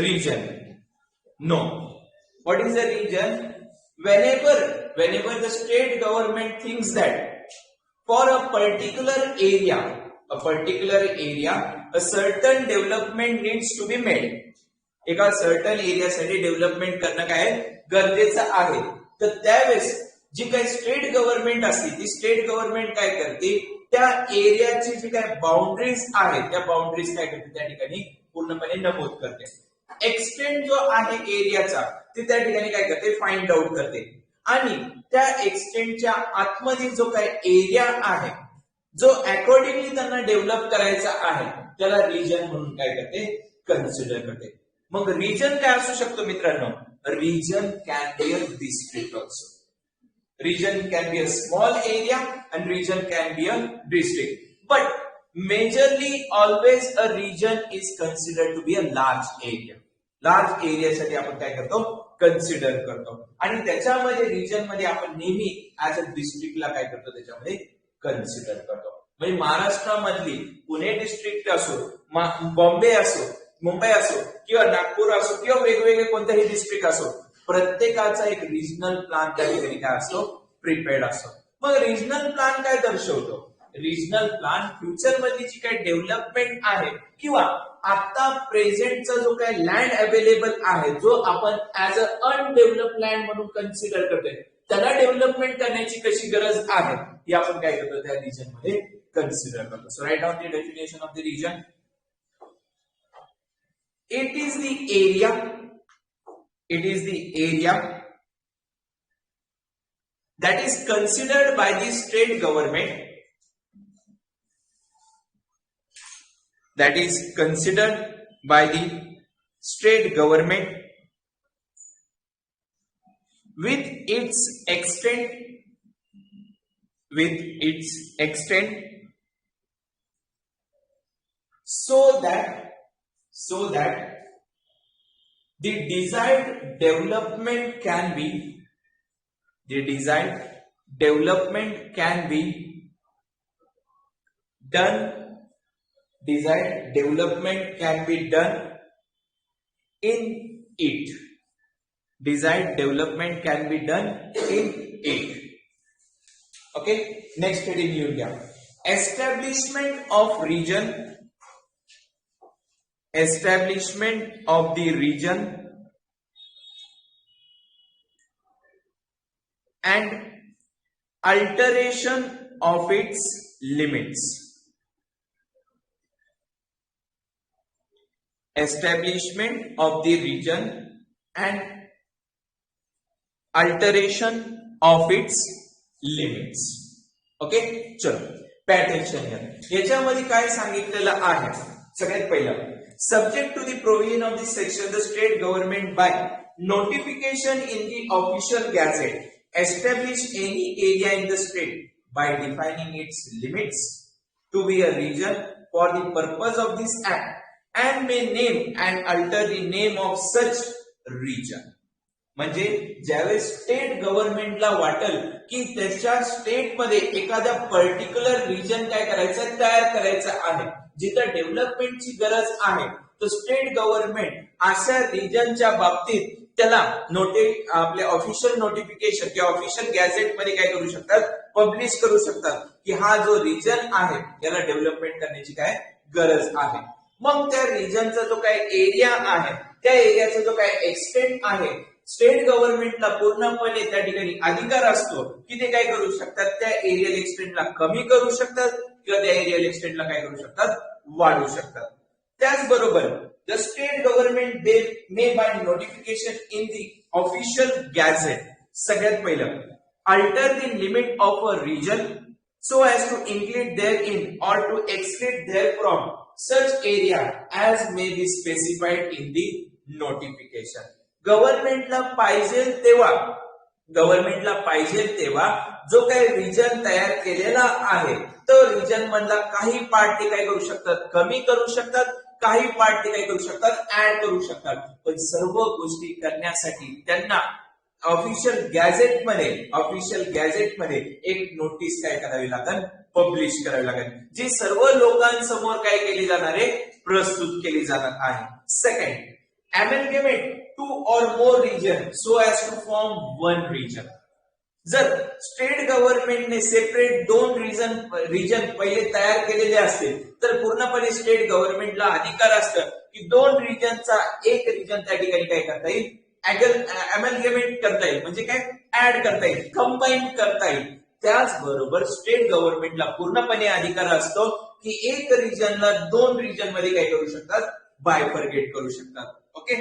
region. No. What is a region? Whenever the state government thinks that for a particular area, a certain development needs to be made. एका certain area साठी development करणं काय गरजेचं आहे, तर त्यावेळेस जी काही state government असते ती स्टेट गव्हर्नमेंट काय करते, त्या एरियाची जी काही बाउंड्रीज आहेत त्या बाउंड्रीज काय करते त्या ठिकाणी पूर्णपणे नमूद करते. एक्सटेंट जो आहे एरियाचा ते त्या ठिकाणी काय करते, फाइंड आउट करते. आणि त्या एक्सटेंटच्या आतमध्ये जो काही एरिया आहे जो अकॉर्डिंगली त्यांना डेव्हलप करायचा आहे त्याला रिजन म्हणून काय करते, कन्सिडर करते. मग रिजन काय असू शकतो मित्रांनो? Region can be a district also. Region can be a small area and region can be a district. But majorly always a region is considered to be a large area. Large area साठी आपण काय करतो, consider करतो. आणि त्याच्यामध्ये region मध्ये आपण नेहमी ऍज अ डिस्ट्रिक्टला काय करतो, त्याच्यामध्ये कन्सिडर करतो. म्हणजे महाराष्ट्रामधली पुणे डिस्ट्रिक्ट असो, बॉम्बे असो, मुंबई असो किंवा नागपूर असो किंवा वेगवेगळे कोणतेही डिस्ट्रिक्ट असो, प्रत्येकाचा एक रिजनल प्लॅन त्या ठिकाणी काय असतो, प्रिपेअर्ड असतो. मग रिजनल प्लॅन काय दर्शवतो? रिजनल प्लॅन फ्युचर मधली जी काही डेव्हलपमेंट आहे किंवा आता प्रेझेंटचा जो काही लँड अवेलेबल आहे जो आपण ऍज अ अनडेव्हलप्ड लँड म्हणून कन्सिडर करतोय त्याला डेव्हलपमेंट करण्याची कशी गरज आहे ही आपण काय करतो, त्या रिजन मध्ये कन्सिडर करतो. So write down the definition of the region. It is the area that is considered by the state government, with its extent so that the desired development can be done in it. Okay, next heading you get establishment of the region and alteration of its limits. Establishment of the region and alteration of its limits. Okay, चलो pay attention. याच्यामध्ये काय सांगितलेलं आहे, सगळ्यात पहिलं, subject to the provision of this section, the state government by notification in the official gazette establish any area in the state by defining its limits to be a region for the purpose of this act and may name and alter the name of such region. म्हणजे ज्यावेळेस state गव्हर्नमेंटला वाटेल की त्याच्या स्टेटमध्ये एखाद्या particular region काय करायचं, तयार करायचं आहे, जिथं डेव्हलपमेंटची गरज आहे, तर स्टेट गव्हर्नमेंट अशा रिजनच्या बाबतीत त्याला आपले ऑफिशियल नोटिफिकेशन किंवा ऑफिशियल गॅझेट मध्ये काय करू शकतात, पब्लिश करू शकतात की हा जो रिजन आहे याला डेव्हलपमेंट करण्याची काय गरज आहे. मग त्या रिजनचा जो काय एरिया आहे, त्या एरियाचा जो काय एक्सटेंट आहे, स्टेट गव्हर्नमेंटला पूर्णपणे त्या ठिकाणी अधिकार असतो की ते काय करू शकतात, त्या एरियल एक्सटेंटला कमी करू शकतात किंवा त्या एरियल एक्सटेंटला काय करू शकतात, वाढवू शकतात. त्याचबरोबर the state government may by notification in the official gazette, सगळ्यात पहिलं, alter the limit of a region so as to include therein और to exclude therefrom such area as may be specified in the notification. गव्हर्नमेंटला पाहिजे तेव्हा जो काही region तयार केलेला आहे तो रिजन मधला काही पार्ट ते काय करू शकतात, कमी करू शकतात, काही पार्ट ते काय करू शकतात, ऍड करू शकतात. पण सर्व गोष्टी करण्यासाठी त्यांना ऑफिशियल गॅझेटमध्ये एक नोटीस काय करावी लागेल, पब्लिश करावी लागेल, जी सर्व लोकांसमोर काय केली जाणार आहे, प्रस्तुत केली जाणार आहे. Second, amalgamate two or more region so as to form one region. जर स्टेट गव्हर्नमेंटने सेपरेट दोन रिजन पहिले तयार केलेले असतील तर पूर्णपणे स्टेट गव्हर्नमेंटला अधिकार असतं की दोन रिजनचा एक रिजन त्या ठिकाणी काय करता येईल, अमॅलगेमेट करता येईल, म्हणजे काय, ऍड करता येईल, कंबाईन करता येईल. त्याचबरोबर स्टेट गव्हर्नमेंटला पूर्णपणे अधिकार असतो की एक रिजनला दोन रिजन मध्ये काय करू शकतात, बायफर्गेट करू शकतात. Okay,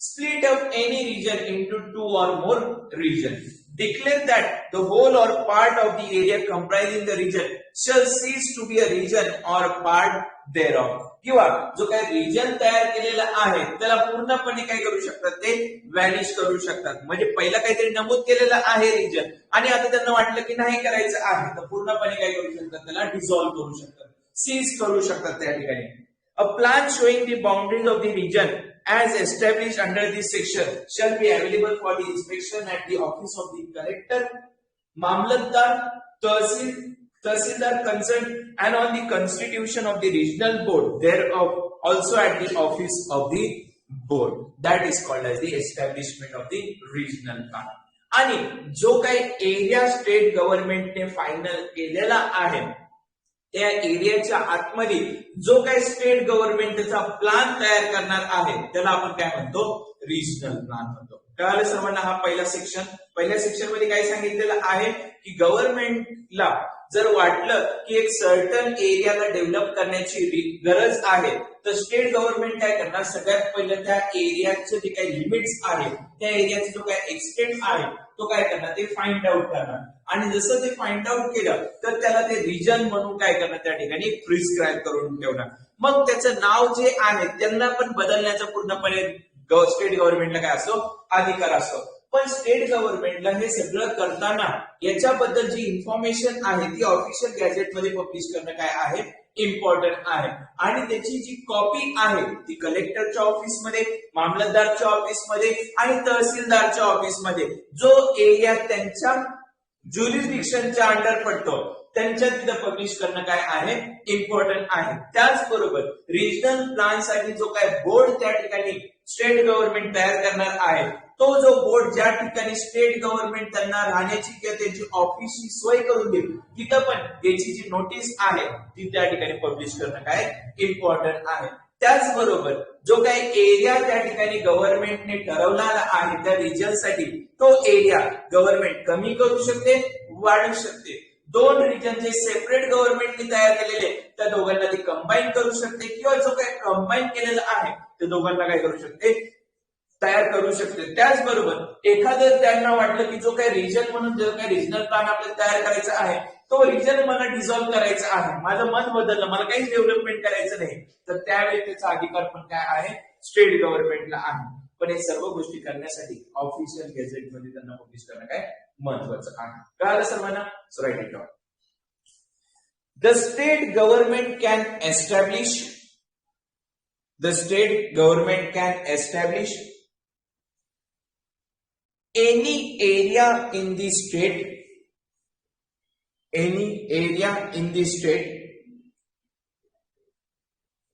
split up any region into two or more regions. Declare that the whole or part of the area comprising the region shall cease to be a region or part thereof. किंवा जो काही region तयार केलेला आहे त्याला पूर्णपणे काय करू शकतात, ते व्हॅनिश करू शकतात. म्हणजे पहिला काहीतरी नमूद केलेला आहे रिजन आणि आता त्यांना वाटलं की नाही करायचं आहे तर पूर्णपणे काय करू शकतात, त्याला डिसॉल्व्ह करू शकतात, सीज करू शकतात त्या ठिकाणी. A plan showing the boundaries of the region as established under this section shall be available for the inspection at the office of the collector, Mamlatdar, Tahsildar concerned, and on the constitution of the regional board thereof also at the office of the board. That is called as the establishment of the regional plan. आणि जो काही area state गव्हर्नमेंटने final केलेला आहे त्या एरियाच्या आतमध्ये जो काही स्टेट गव्हर्नमेंटचा प्लान तयार करणार आहे त्याला आपण काय म्हणतो, रिजनल प्लान म्हणतो. कळालं सर्वांना? हा पहिला सेक्शन. पहिल्या सेक्शन मध्ये काय सांगितलेलं आहे की गव्हर्नमेंटला जर वाटलं की एक सर्टन एरियाला डेव्हलप करण्याची गरज आहे तर स्टेट गव्हर्नमेंट काय करणार, सगळ्यात पहिलं त्या एरियाचे जे काही लिमिट्स आहे त्या एरियाचा जो काही एक्सटेंट आहे तो काय करणार, ते फाइंड आउट करणार. आणि जसं ते फाइंड आउट केलं तर त्याला ते रिजन म्हणून काय करणार, त्या ठिकाणी प्रिस्क्राईब करून ठेवणार. मग त्याचं नाव जे आहे त्यांना पण बदलण्याचा पूर्णपणे स्टेट गव्हर्नमेंटला काय असतो, अधिकार असतो. पण स्टेट गव्हर्नमेंटला हे सगळं करताना याच्याबद्दल जी इन्फॉर्मेशन आहे ती ऑफिशियल गॅझेटमध्ये पब्लिश करणं काय आहे, इम्पॉर्टंट आहे. आणि त्याची जी कॉपी आहे ती कलेक्टरच्या ऑफिसमध्ये, मामलतदारच्या ऑफिसमध्ये आणि तहसीलदारच्या ऑफिसमध्ये, जो एरिया त्यांच्या ज्युरिस्डिक्शनच्या अंडर पडतो त्यांच्या तिथं पब्लिश करणं काय आहे, इम्पॉर्टंट आहे. त्याचबरोबर रिजनल प्लॅन साठी जो काय बोर्ड त्या ठिकाणी स्टेट गव्हर्नमेंट तयार करणार आहे तो जो बोर्ड ज्या ठिकाणी स्टेट गव्हर्नमेंट त्यांना राहण्याची किंवा त्यांची ऑफिसची सोय करून देईल तिथं पण याची जी नोटीस आहे ती त्या ठिकाणी पब्लिश करणं काय इम्पॉर्टंट आहे. त्याचबरोबर जो काही एरिया त्या ठिकाणी गव्हर्नमेंटने ठरवलेला आहे त्या रिजनसाठी तो एरिया गव्हर्नमेंट कमी करू शकते, वाढवू शकते. दोन रिजन जे सेपरेट गव्हर्नमेंटने तयार केलेले त्या दोघांना ती कंबाईन करू शकते किंवा जो काही कंबाईन केलेला आहे ते दोघांना काय करू शकते, तयार करू शकते. त्याचबरोबर एखादं त्यांना वाटलं की जो काही रिजन म्हणून जो काही रिजनल प्लॅन आपल्याला तयार करायचा आहे तो रिजन मला डिझॉल्व्ह करायचा आहे, माझं मन बदललं, मला काहीच डेव्हलपमेंट करायचं नाही, तर त्यावेळी त्याचा अधिकार पण काय आहे, स्टेट गव्हर्नमेंटला आहे. पण हे सर्व गोष्टी करण्यासाठी ऑफिशियल गॅझेट मध्ये त्यांना पब्लिश करणं काय महत्वाचं आहे. कळालं सर्वांना? So right it down. The state government can establish any area in the state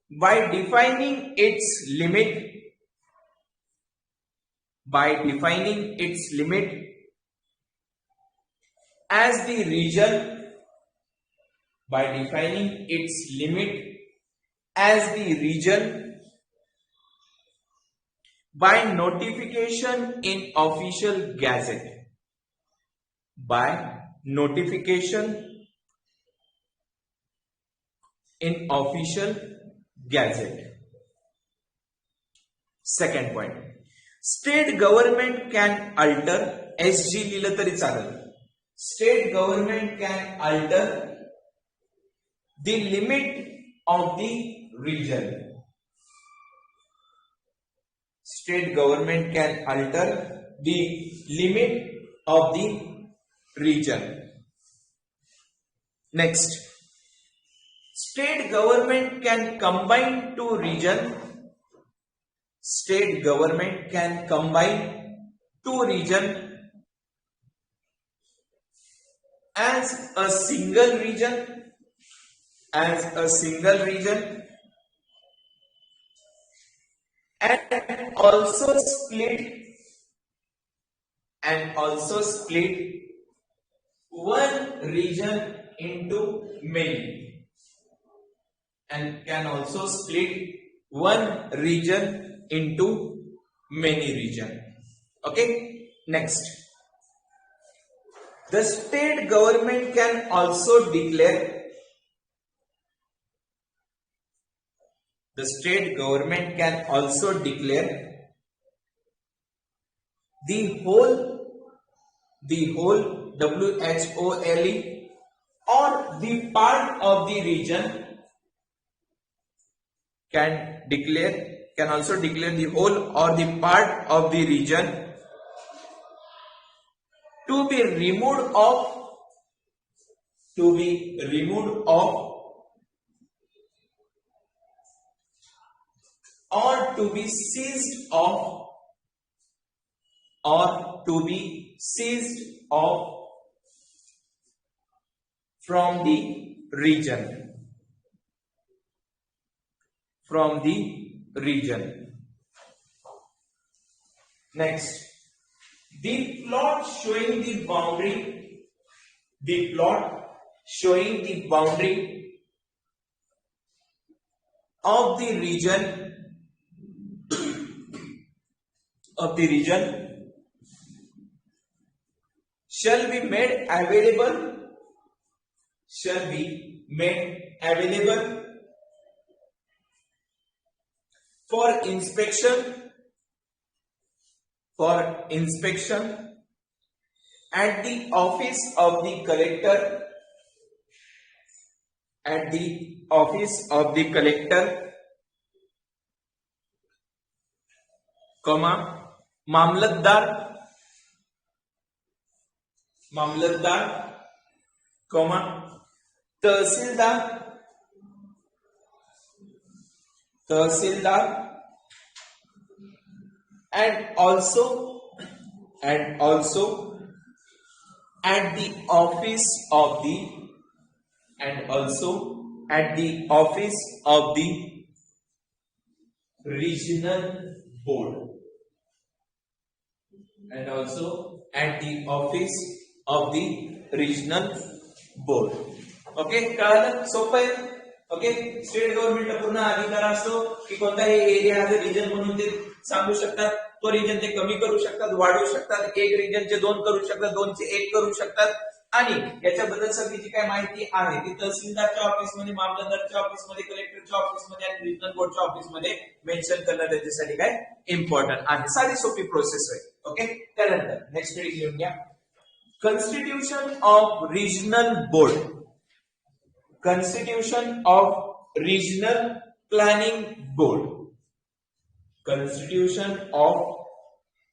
by defining its limit as the region by notification in official gazette. Second point, state government can alter, SG लिहिलं तरी चालेल, state government can alter the limit of the region. State government can alter the limit of the region. Next, state government can combine two regions. State government can combine two regions as a single region, and also split one region into many, and can also split one region into many regions. Okay, next, the state government can also declare the whole WHOLE or the part of the region can also declare the whole or the part of the region to be removed of or to be seized of from the region. Next, the plot showing the boundary of the region shall be made available for inspection at the office of the collector comma mamlatdar comma tehsildar and also at the office of the regional board okay, कळालं? सोपं आहे. Okay, state गव्हर्नमेंटला पूर्ण अधिकार असतो की कोणताही area हा region म्हणून ते सांगू शकतात. तो रिजन ते कमी करू शकतात, वाढवू शकतात, एक रिजनचे 2 करू शकतात, 2चे 1 करू शकतात. आणि याच्याबद्दल सगळी जी काही माहिती आहे ती तहसीलदारच्या ऑफिसमध्ये, मामलतदारच्या ऑफिसमध्ये, कलेक्टरच्या ऑफिसमध्ये आणि रिजनल बोर्डच्या ऑफिसमध्ये मेन्शन करणं त्याच्यासाठी काय इम्पॉर्टंट आहे. साधी सोपी प्रोसेस आहे. ओके, त्यानंतर नेक्स्ट पेज घेऊन घ्या. Constitution of Regional Board. Constitution of Regional Planning Board. Constitution of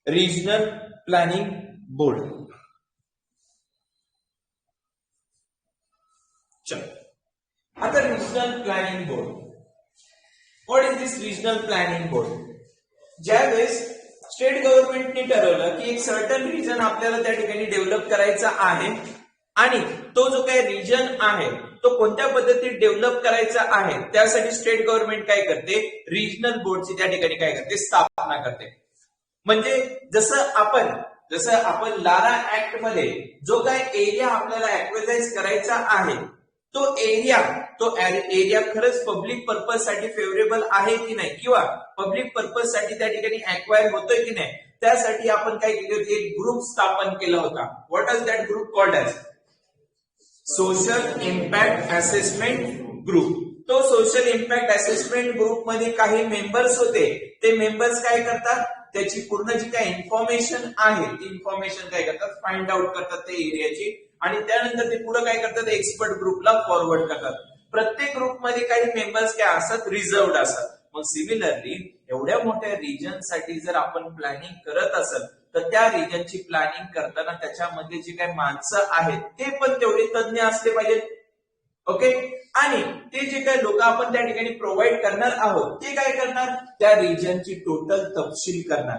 Regional Planning Board. चलो आता Regional Planning Board. What is this Regional Planning Board? ज्यावेळेस स्टेट गव्हर्नमेंटने ठरवलं की एक सर्टन रिजन आपल्याला त्या ठिकाणी डेव्हलप करायचा आहे आणि तो जो काही रिजन आहे तो कोणत्या पद्धतीत डेव्हलप करायचा आहे त्यासाठी स्टेट गव्हर्नमेंट काय करते, रिजनल बोर्डची त्या ठिकाणी काय करते, स्थापना करते. म्हणजे जसं आपण लारा ऍक्ट मध्ये जो काय एरिया आपल्याला ऍक्वालाइज करायचा आहे तो एरिया खरंच पब्लिक पर्पज साठी फेवरेबल आहे की नाही किंवा पब्लिक पर्पज साठी त्या ठिकाणी ऍक्वायर होतोय की नाही त्यासाठी आपण काय केली होती, एक ग्रुप स्थापन केला होता. What is that group called as? Social impact assessment group. तो सोशल इम्पॅक्ट असेसमेंट ग्रुप मध्ये काही मेंबर्स होते. ते मेंबर्स काय करतात, त्याची पूर्ण जी काही इन्फॉर्मेशन आहे ती इन्फॉर्मेशन काय करतात, फाइंड आउट करतात त्या एरियाची आणि त्यानंतर ते पुढे काय करतात, एक्सपर्ट ग्रुपला फॉरवर्ड करतात. प्रत्येक ग्रुपमध्ये काही मेंबर्स काय असतात, रिझर्व्ड असतात. मग सिमिलरली एवढ्या मोठ्या रिजन साठी जर आपण प्लॅनिंग करत असेल तर त्या रिजनची प्लॅनिंग करताना त्याच्यामध्ये जे काही माणसं आहेत ते पण तेवढे तज्ञ असले पाहिजेत. ओके. आणि ते जे काही लोक आपण त्या ठिकाणी प्रोव्हाइड करणार आहोत ते काय करणार, त्या रिजनची टोटल तपशील करणार.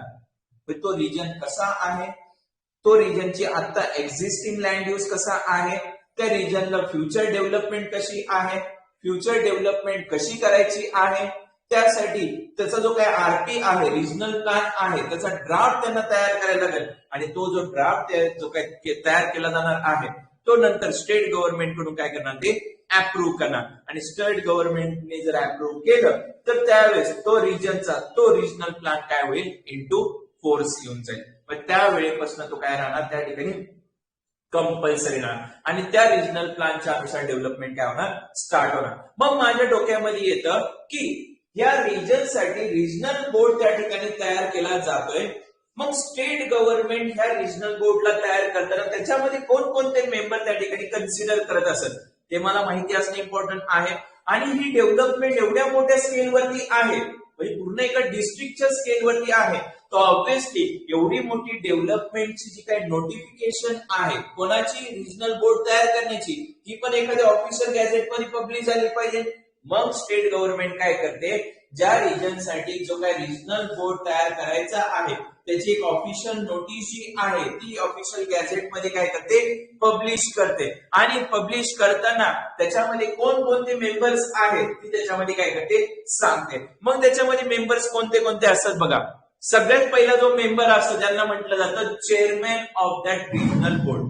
तो रिजन कसा आहे, तो रिजनची आता एक्झिस्टिंग लँड यूज कसा आहे, त्या रिजनला फ्युचर डेव्हलपमेंट कशी आहे, फ्युचर डेव्हलपमेंट कशी करायची आहे, त्यासाठी त्याचा जो काही आरपी आहे, रिजनल प्लॅन आहे, त्याचा ड्राफ्ट त्यांना तयार करायला लागेल आणि तो जो ड्राफ्ट जो काही तयार केला जाणार आहे तो नंतर स्टेट गव्हर्नमेंट कडून काय करणार, ते अप्रूव्ह करणार. आणि स्टेट गव्हर्नमेंटने जर अप्रूव्ह केलं तर त्यावेळेस तो रिजनल प्लॅन काय होईल, इनटू फोर्स येऊन जाईल. पण त्यावेळेपासून तो काय राहणार, त्या ठिकाणी कंपल्सरी राहणार आणि त्या रिजनल प्लॅनच्या अनुसार डेव्हलपमेंट काय होणार, स्टार्ट होणार. मग माझ्या डोक्यामध्ये येतं की या रिजन साठी रिजनल बोर्ड त्या ठिकाणी तयार केला जातोय. मग स्टेट गव्हर्नमेंट ह्या रिजनल बोर्डला तयार करताना त्याच्यामध्ये कोणकोणते मेंबर त्या ठिकाणी कन्सिडर करत असत ते मला माहिती असणे इम्पॉर्टंट आहे. आणि ही डेव्हलपमेंट एवढ्या मोठ्या स्केलवरती आहे, म्हणजे पूर्ण एका डिस्ट्रिक्टच्या स्केलवरती आहे, तर ऑब्व्हियसली एवढी मोठी डेव्हलपमेंटची जी काही नोटिफिकेशन आहे कोणाची, रिजनल बोर्ड तयार करण्याची, ती पण एखाद्या ऑफिशियल गॅझेटमध्ये पब्लिश झाली पाहिजे. मग स्टेट गव्हर्नमेंट काय करते, ज्या रिजन साठी जो काही रिजनल बोर्ड तयार करायचा आहे त्याची एक ऑफिशियल नोटीस जी आहे ती ऑफिशियल गॅझेट मध्ये काय करते, पब्लिश करते. आणि पब्लिश करताना त्याच्यामध्ये कोणकोणते मेंबर्स आहेत ती त्याच्यामध्ये काय करते, सांगते. मग त्याच्यामध्ये मेंबर्स कोणते कोणते असतात बघा. सगळ्यात पहिला जो मेंबर असतो ज्यांना म्हटलं जातं chairman of that regional board.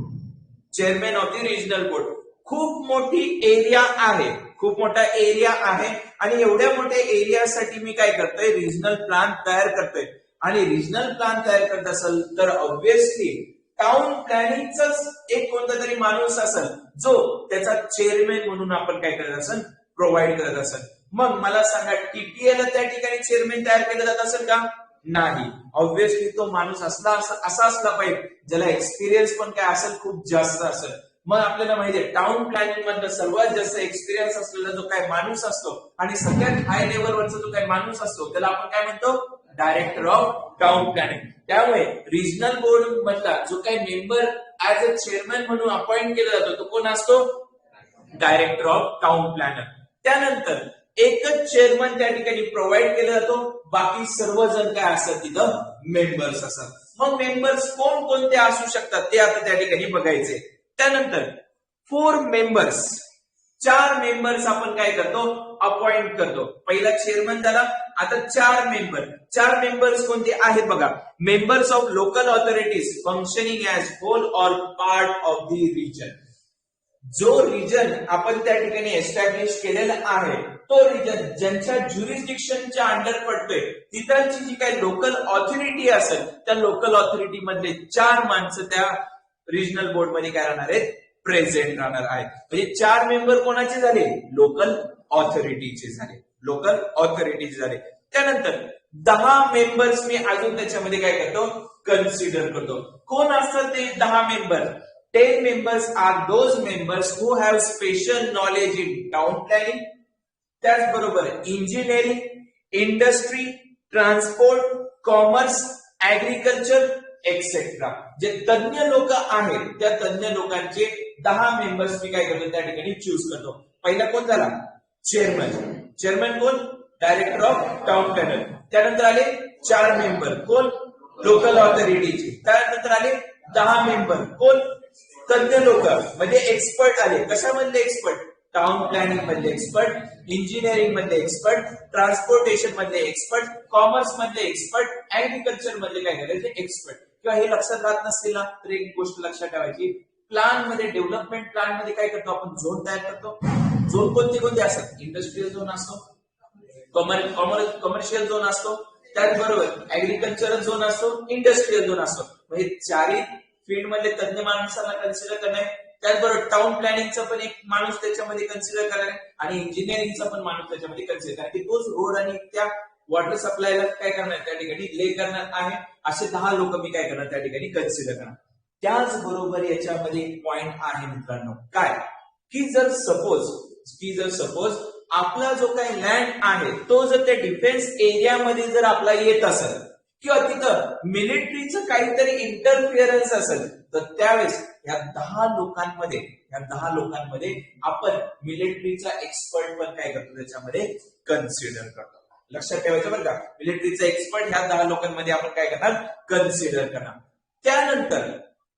Chairman of the regional board. खूप मोठी एरिया आहे, खूप मोठा एरिया आहे आणि एवढ्या मोठ्या एरियासाठी मी काय करतोय, रिजनल प्लॅन तयार करतोय. आणि रिजनल प्लॅन तयार करत असेल तर ऑब्व्हियसली टाउन प्लॅनिंगचाच एक कोणता तरी माणूस असेल जो त्याचा चेअरमॅन म्हणून आपण काय करत असेल, प्रोव्हाइड करत असेल. मग मला सांगा टीटीएला त्या ठिकाणी चेअरमॅन तयार केलं जात असेल का, नाही. ऑब्व्हियसली तो माणूस असा असला पाहिजे ज्याला एक्सपिरियन्स पण काय असेल, खूप जास्त असेल. मग आपल्याला माहितीये टाउन प्लॅनिंग मधला सर्वात जास्त एक्सपिरियन्स असलेला जो काही माणूस असतो आणि सगळ्यात हाय लेवलवरचा जो काही माणूस असतो त्याला आपण काय म्हणतो, डायरेक्टर ऑफ टाउन प्लॅनिंग. त्यामुळे रिजनल बोर्ड मधला जो काही मेंबर ऍज अ चेअरमॅन म्हणून अपॉइंट केला जातो तो कोण असतो, डायरेक्टर ऑफ टाउन प्लॅनर. त्यानंतर एकच चेअरमन त्या ठिकाणी प्रोव्हाइड केला जातो, बाकी सर्वजण काय असतात तिथं, मेंबर्स असतात. मग मेंबर्स कोण कोणते असू शकतात ते आता त्या ठिकाणी बघायचे. त्यानंतर 4 मेंबर्स, 4 मेंबर्स आपण काय करतो, अपॉइंट करतो. पहिला चेअरमन झाला, आता 4 मेंबर्स कोणते आहेत बघा. Members of local authorities functioning as whole or part of the region. जो रिजन आपण त्या ठिकाणी एस्टॅब्लिश केलेला आहे तो रिजन ज्यांच्या ज्युरिस्डिक्शनच्या अंडर पडतोय तिथलची जी काही लोकल ऑथॉरिटी असेल त्या लोकल ऑथॉरिटी मधले 4 माणसं त्या रिजनल बोर्ड मध्ये काय राहणार आहेत, प्रेझेंट राहणार आहेत. म्हणजे 4 मेंबर कोणाचे झाले, लोकल ऑथॉरिटीचे झाले, लोकल ऑथॉरिटीचे झाले. त्यानंतर 10 मेंबर्स मी अजून त्याच्यामध्ये काय करतो, कन्सिडर करतो. कोण असतात ते 10 member, 10 members are those members who have special knowledge in town planning. त्याचबरोबर engineering, industry, transport, commerce, agriculture etcetera जे तज्ञ लोक आहेत त्या तज्ञ लोकांचे 10 मेंबर्स मी काय करतो त्या ठिकाणी चूज करतो. पहिला कोण झाला? चेअरमन. चेअरमन कोण? Director of town planner. त्यानंतर आले 4 मेंबर कोण? लोकल ऑथॉरिटीचे. त्यानंतर आले 10 मेंबर कोण? तज्ञ लोक म्हणजे एक्सपर्ट आले. कशामधले एक्सपर्ट? टाउन प्लॅनिंग मधले एक्सपर्ट, इंजिनिअरिंग मधले एक्सपर्ट, ट्रान्सपोर्टेशन मधले एक्सपर्ट, कॉमर्स मधले एक्सपर्ट, ऍग्रिकल्चर मधले काय करायचे? एक्सपर्ट. किंवा हे लक्षात राहत नसतील ना तर एक गोष्ट लक्षात ठेवायची, प्लॅन मध्ये, डेव्हलपमेंट प्लॅन मध्ये काय करतो आपण? झोन तयार करतो. झोन कोणते कोणते असतात? इंडस्ट्रियल झोन असतो, कमर्शियल झोन असतो, त्याचबरोबर ऍग्रिकल्चरल झोन असतो, इंडस्ट्रियल झोन असतो. म्हणजे चारही फील्ड मधले तज्ञ माणसांना कन्सिडर करणे, त्याचबरोबर टाउन प्लॅनिंगचा पण एक माणूस त्याच्यामध्ये कन्सिडर करणे आणि इंजिनिअरिंगचा पण माणूस त्याच्यामध्ये कन्सिडर करणे की तोच रोड आणि त्या वॉटर सप्लायला काय करणार त्या ठिकाणी ले करणार आहे. असे 10 लोक मी काय करणार त्या ठिकाणी कन्सिडर करणार. त्याचबरोबर याच्यामध्ये एक पॉइंट आहे मित्रांनो, काय की जर सपोज आपला जो काही लँड आहे तो जर त्या डिफेन्स एरियामध्ये जर आपला येत असेल किंवा तिथं मिलिटरीचं काहीतरी इंटरफिअरन्स असेल तर त्यावेळेस या 10 लोकांमध्ये आपण मिलिटरीचा एक्सपर्ट पण काय करतो त्याच्यामध्ये कन्सिडर करतो. लक्षात ठेवायचं बरं का, मिलिटरीचा एक्सपर्ट ह्या 10 लोकांमध्ये आपण काय करणार? कन्सिडर करणार. त्यानंतर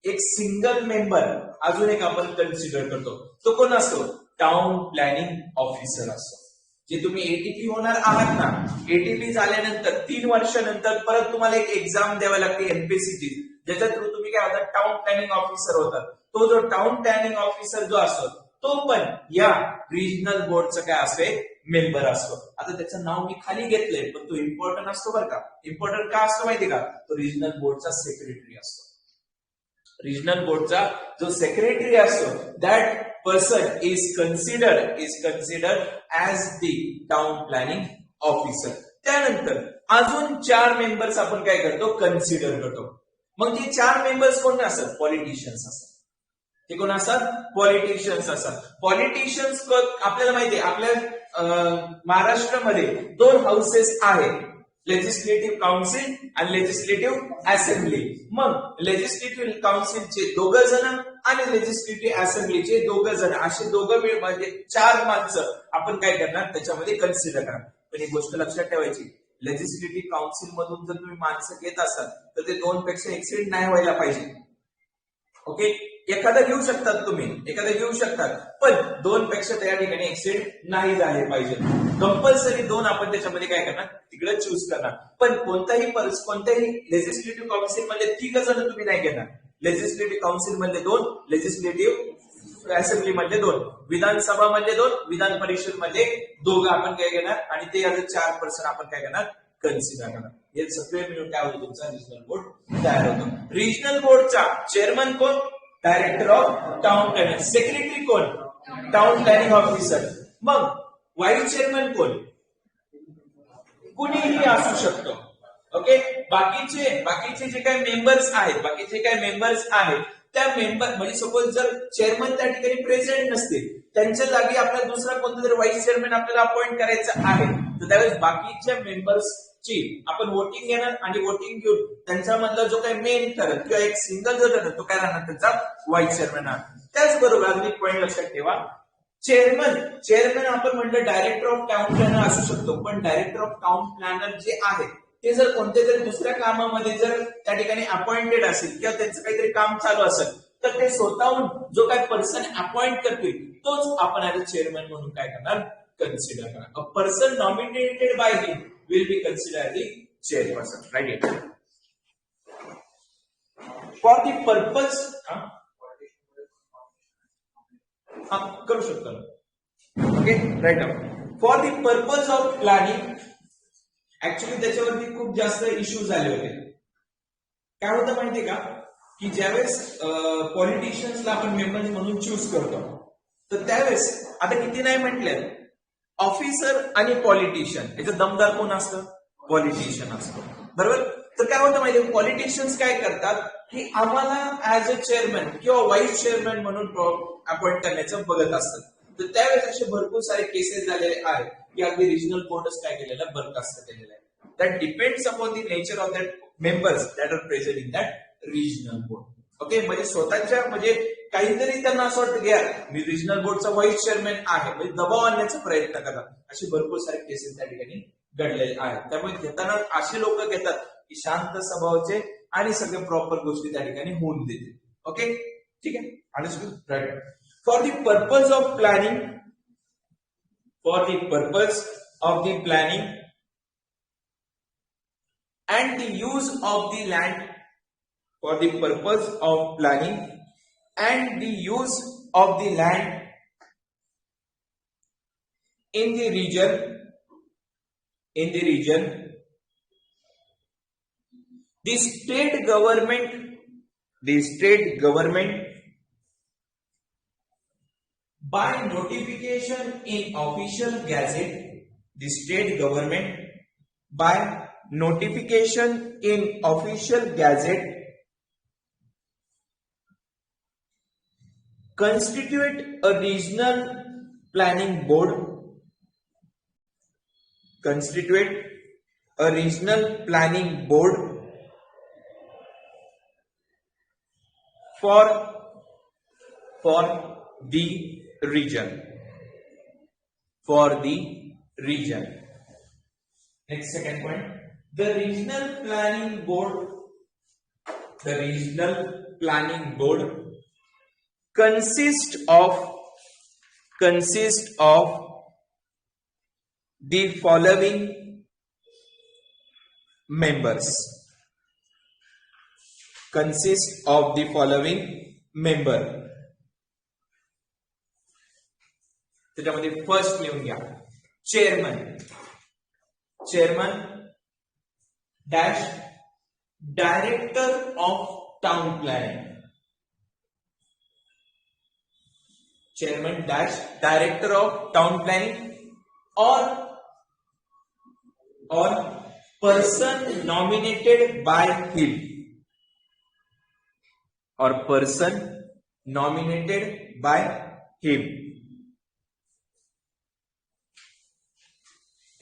एक सिंगल मेंबर अजून एक आपण कन्सिडर करतो. तो कोण असतो? टाउन प्लॅनिंग ऑफिसर असतो. जे तुम्ही एटीपी होणार आहात ना, एटीपी झाल्यानंतर 3 वर्षानंतर परत तुम्हाला एक एक्झाम द्यावी लागते एमपीएससीची, ज्याच्या थ्रू तुम्ही काय होतात? टाउन प्लॅनिंग ऑफिसर होतात. तो जो टाउन प्लॅनिंग ऑफिसर जो असतो तो पण या रिजनल बोर्डचा काय असतो? मेंबर असतो. आता त्याचं नाव मी खाली घेतलंय पण तो इम्पॉर्टंट असतो बरं का. इम्पॉर्टंट का असतो माहिती का? तो रिजनल बोर्डचा सेक्रेटरी असतो. रिजनल बोर्डचा जो सेक्रेटरी असतो that person is considered as the town planning officer. त्यानंतर अजून 4 मेंबर्स आपण काय करतो? कन्सिडर करतो. मग ते 4 मेंबर्स कोण असतात? पॉलिटिशियन्स असतात. ते कोण असतात? पॉलिटिशियन्स असतात. पॉलिटिशियन्स आपल्याला माहिती आहे आपल्या महाराष्ट्रामध्ये 2 हाऊसेस आहेत, लेजिस्लेटिव्ह काउन्सिल आणि लेजिस्लेटिव्ह असेंब्ली. मग लेजिस्लेटिव्ह काउन्सिलचे 2 जण आणि लेजिस्लेटिव्ह असेंब्लीचे 2 जण, असे दोघं म्हणजे 4 माणसं आपण काय करणार त्याच्यामध्ये कन्सिडर करणार. पण एक गोष्ट लक्षात ठेवायची, लेजिस्लेटिव्ह काउन्सिल मधून जर तुम्ही माणसं घेत असाल तर ते 2 पेक्षा एक्सीड नाही व्हायला पाहिजे. ओके, एखादं घेऊ शकतात पण 2 पेक्षा त्या ठिकाणी एक्सीड नाही झाले पाहिजे. कंपल्सरी 2 आपण त्याच्यामध्ये काय करणार? तिकडे चूज करणार. पण कोणत्याही लेजिस्लेटिव्ह काउन्सिल मध्ये 3 जण तुम्ही नाही घेणार. लेजिस्लेटिव्ह काउन्सिल मधले 2, लेजिस्लेटिव्ह असेंब्ली मधले 2, विधानसभा मधले 2, विधान परिषद मध्ये 2 आपण काय घेणार आणि ते 4 पर्सन आपण काय करणार? कन्सिडर करणार. हे सगळे मिळून काय होतं? तुमचा रिजनल बोर्ड तयार होतो. रिजनल बोर्डचा चेअरमन कोण? Director of town planning. Secretary कोण? Town planning officer. मग व्हाईस चेअरमन कोण? कुणीही असू शकतो. ओके, बाकीचे जे काही मेंबर्स आहेत त्या मेंबर म्हणजे सपोज जर चेअरमन त्या ठिकाणी प्रेझेंट नसतील, त्यांच्या जागी आपल्याला दुसरा कोणता तरी व्हाईस चेअरमन आपल्याला अपॉइंट करायचा आहे तर त्यावेळेस बाकीच्या मेंबर्सची आपण वोटिंग घेणार आणि वोटिंग घेऊन त्यांच्यामधला जो काही मेन ठरेल किंवा एक सिंगल जो ठरेल तो काय राहणार? त्यांचा व्हाईस चेअरमन. त्याचबरोबर अजून एक पॉईंट लक्षात ठेवा, चेअरमन आपण म्हणलं डायरेक्टर ऑफ टाउन प्लॅनर असू शकतो, पण डायरेक्टर ऑफ टाउन प्लॅनर जे आहे ते जर कोणत्या तरी दुसऱ्या कामामध्ये जर त्या ठिकाणी अपॉइंटेड असेल किंवा त्यांचं काहीतरी काम चालू असेल तर ते स्वतःहून जो काही पर्सन अपॉइंट करतील तोच आपण ऍज अ चेअरमन म्हणून काय करणार? कन्सिडर करणार. A person nominated by him will be consider the chairperson. Right. For the purpose करू शकतो. Okay, right. For the purpose of planning actually त्याच्यावरती खूप जास्त इश्यू झाले होते. काय होतं माहितीये का की ज्यावेळेस पॉलिटिशियन्सला आपण मेंबर्स म्हणून चूज करतो तर त्यावेळेस आता किती नाही म्हटले ऑफिसर आणि पॉलिटिशियन याचं दमदार कोण असतं? पॉलिटिशियन असतो. बरोबर. तर काय होतं माहितीये, पॉलिटिशियन्स काय करतात की आम्हाला ऍज अ चेअरमन किंवा व्हाईस चेअरमन म्हणून अपॉइंट करण्याचं बघत असतात. तर त्यावेळेस असे भरपूर सारे केसेस झालेले आहेत की अगदी रिजनल बोर्डच काय केलेलं आहे, बरखास्त केलेलं आहे. That depends upon the nature of that members that are present in that regional board. Okay, म्हणजे स्वतःच्या म्हणजे काहीतरी त्यांना असं वाटतं की यार मी रिजनल बोर्डचा व्हाईस चेअरमॅन आहे, म्हणजे दबाव आणण्याचा प्रयत्न करतात. असे भरपूर सारे केसेस त्या ठिकाणी घडलेले आहेत. त्यामुळे घेताना असे लोक घेतात की शांत स्वभावाचे आणि सगळे प्रॉपर गोष्टी त्या ठिकाणी होऊन देते. ओके, ठीक आहे, understood, right. For the purpose of planning, for the purpose of the planning and the use of the land, for the purpose of planning and the use of the land in the region, the state government by notification in official gazette, the state government by notification in official gazette constitute a regional planning board, constitute a regional planning board for the region, for the region. Next, second point, the regional planning board consists of the following members, consists of the following member. त्याच्यामध्ये first लिहून घ्या, chairman dash director of town planning, chairman dash director of town planning or person nominated by him, or person nominated by him.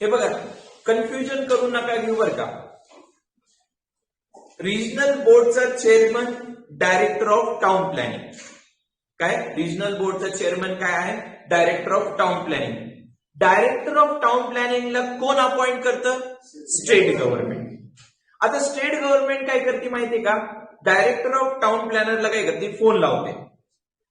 हे बघा, confusion करू नका घेऊ बरं का. रिजनल बोर्डचा chairman director of town planning. काय रिजनल बोर्डचा चेअरमन काय आहे, director of town planning. Director of town प्लॅनिंगला कोण अपॉइंट करतं, स्टेट गव्हर्नमेंट. आता स्टेट गव्हर्नमेंट काय करते माहितीये का, डायरेक्टर ऑफ टाउन प्लॅनरला काय करते, फोन लावते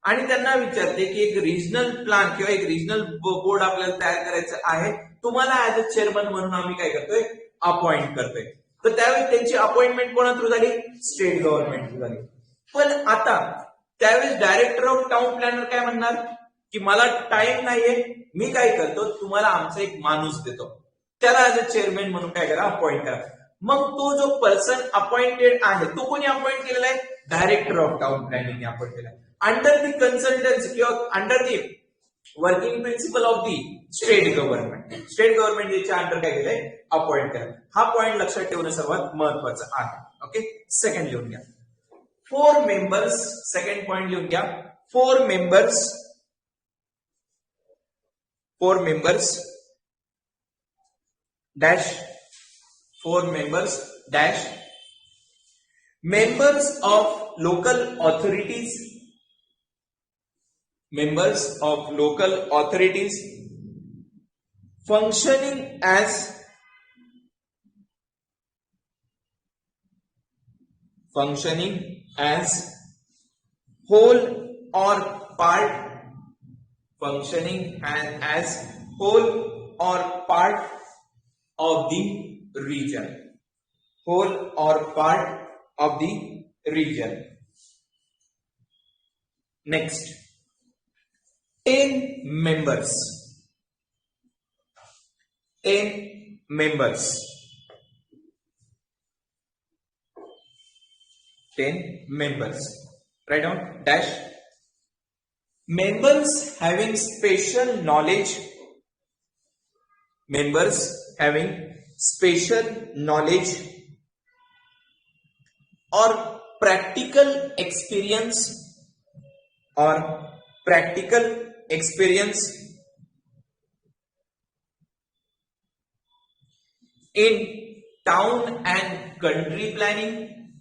आणि त्यांना विचारते की एक रिजनल प्लॅन किंवा एक रिजनल बोर्ड आपल्याला तयार करायचं आहे, तुम्हाला ऍज अ चेअरमन म्हणून आम्ही काय करतोय, अपॉइंट करतोय. तर त्यावेळी त्यांची अपॉइंटमेंट कोणा थ्रू झाली, स्टेट गव्हर्नमेंट थ्रू झाली. पण आता त्यावेळेस डायरेक्टर ऑफ टाउन प्लॅनर काय म्हणणार की मला टाइम नाहीये, मी काय करतो, तुम्हाला आमचा एक माणूस देतो, त्याला ऍज अ चेअरमॅन म्हणून काय करा, अपॉइंट करा. मग तो जो पर्सन अपॉइंटेड आहे तो कोणी अपॉइंट केलेला आहे, director of town planning appoint केला, अंडर दी कन्सल्टन्सी किंवा under the working principle of the state government. State government याच्या अंडर काय केलंय, अपॉइंट करा. हा पॉइंट लक्षात ठेवणं सर्वात महत्वाचं आहे. ओके, सेकंड लिहून घ्या, 4 members. सेकंड पॉइंट लिहून घ्या, 4 members dash 4 members dash members of local authorities, functioning as whole or part, functioning as whole or part of the region, whole or part of the region. Next, 10 members, 10 members, 10 members. Write down dash members having special knowledge, members having special knowledge or practical experience or practical experience in town and country planning,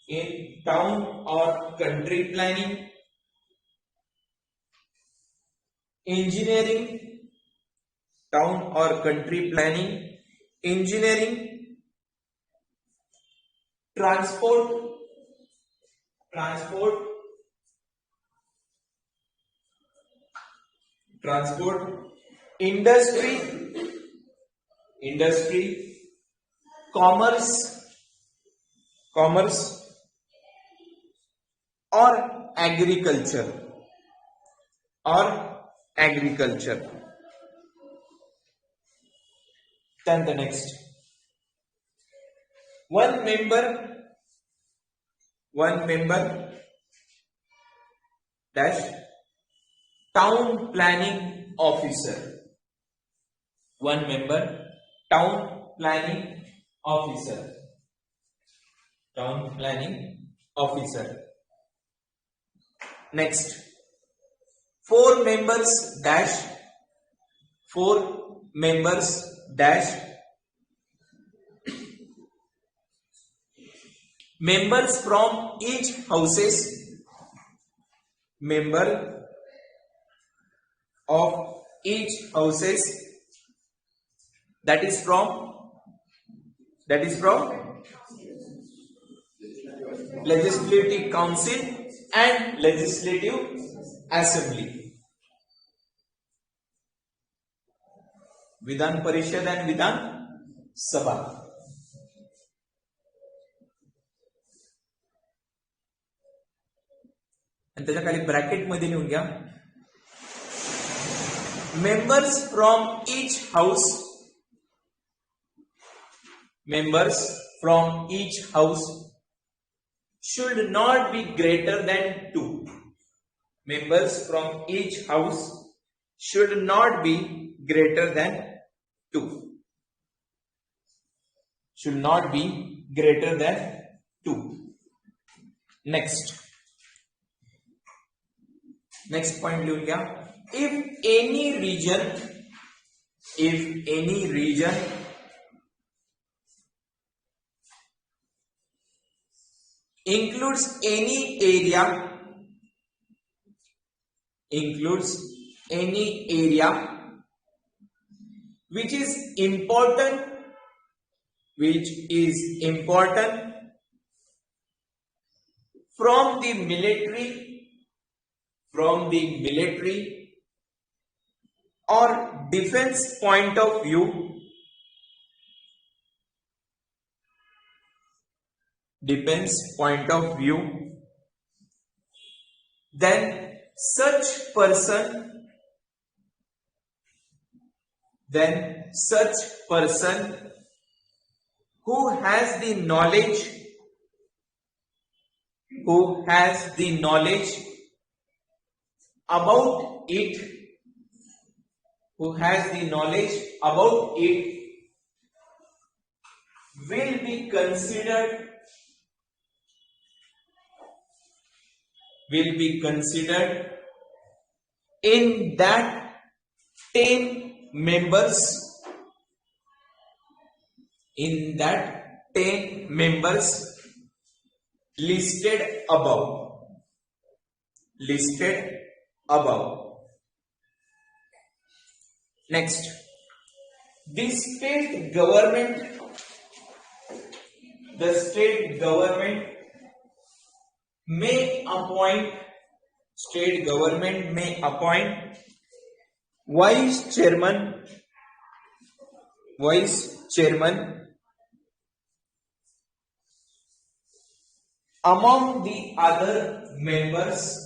in town or country planning, engineering, town or country planning, engineering, transport, industry, commerce, or agriculture, Then the next, one member dash town planning officer, one member town planning officer, Next, four members dash members from each houses, member of each houses, that is from legislative council and legislative assembly, Vidhan Parishad and Vidhan Sabha. आणि त्याच्या खाली bracket मध्ये लिहून घ्या, members from each house, should not be greater than 2. Members from each house should not be greater than 2. Should not be greater than 2. Next point लिहून घ्या, if any region includes any area which is important from the military or defense point of view, then such person who has the knowledge about it will be considered in that 10 members listed above. Next, the state government may appoint vice chairman among the other members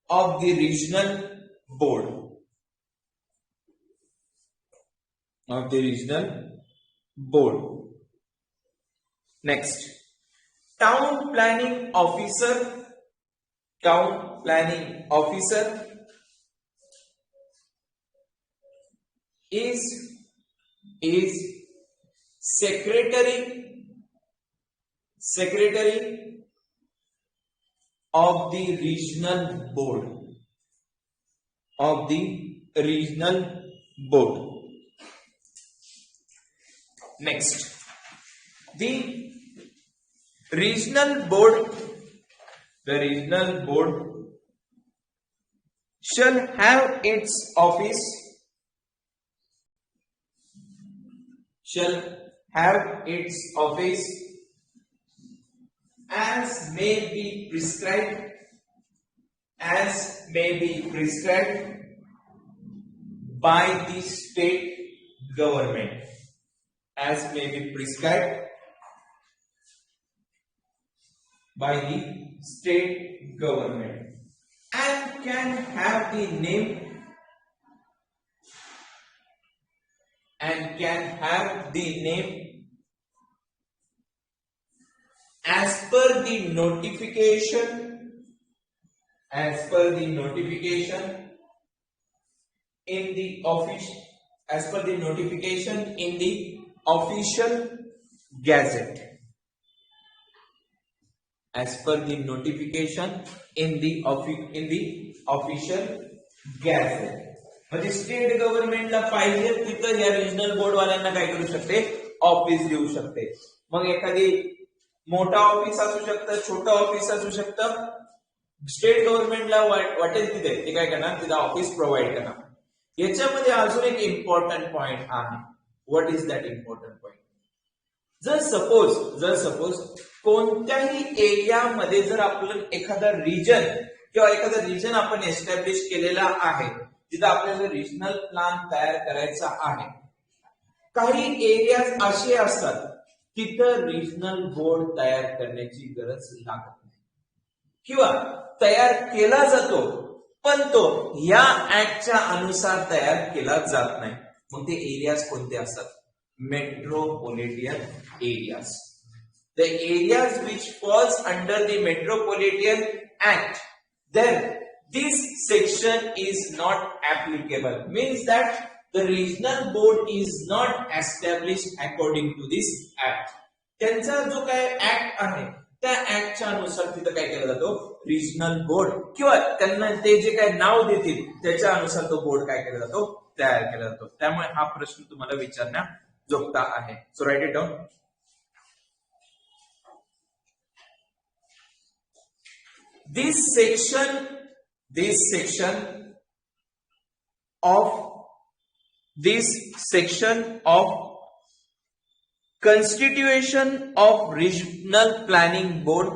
of the regional board. Next, town planning officer is secretary of the regional board. Next, the regional board shall have its office as may be prescribed by the state government, and can have the name as per the notification in the official gazette. म्हणजे state गव्हर्नमेंटला पाहिजे तिथं या regional board वाल्यांना काय करू शकते, office देऊ शकते. मग एखादी मोठा ऑफिस असू शकतं, छोटं ऑफिस असू शकतं, स्टेट गव्हर्नमेंटला वाटेल तिथे ते काय करणार, तिथं ऑफिस प्रोव्हाइड करणार. याच्यामध्ये अजून एक इम्पॉर्टंट पॉइंट आहे. What is that important point? जर सपोज कोणत्याही एरियामध्ये जर आपलं एखादा रिजन आपण एस्टॅब्लिश केलेला आहे, जिथं आपल्याला रिजनल प्लॅन तयार करायचा आहे. काही एरियाज असे असतात तिथं रिजनल बोर्ड तयार करण्याची गरज लागत नाही किंवा तयार केला जातो पण तो या ऍक्टच्या अनुसार तयार केला जात नाही. मग ते एरियाज कोणते असतात? Metropolitan areas. The areas which falls under the Metropolitan Act, then this section is not applicable. Means that the regional board is not established according to this act. त्यांचा जो काय ऍक्ट आहे त्या ऍक्टच्या अनुसार तिथं काय केला जातो, रिजनल बोर्ड किंवा त्यांना ते जे काय नाव देतील त्याच्या अनुसार तो बोर्ड काय केला जातो, तयार केला जातो. त्यामुळे हा प्रश्न तुम्हाला विचारण्याजोगता आहे. So right it down. This section of Constitution of Regional Planning Board,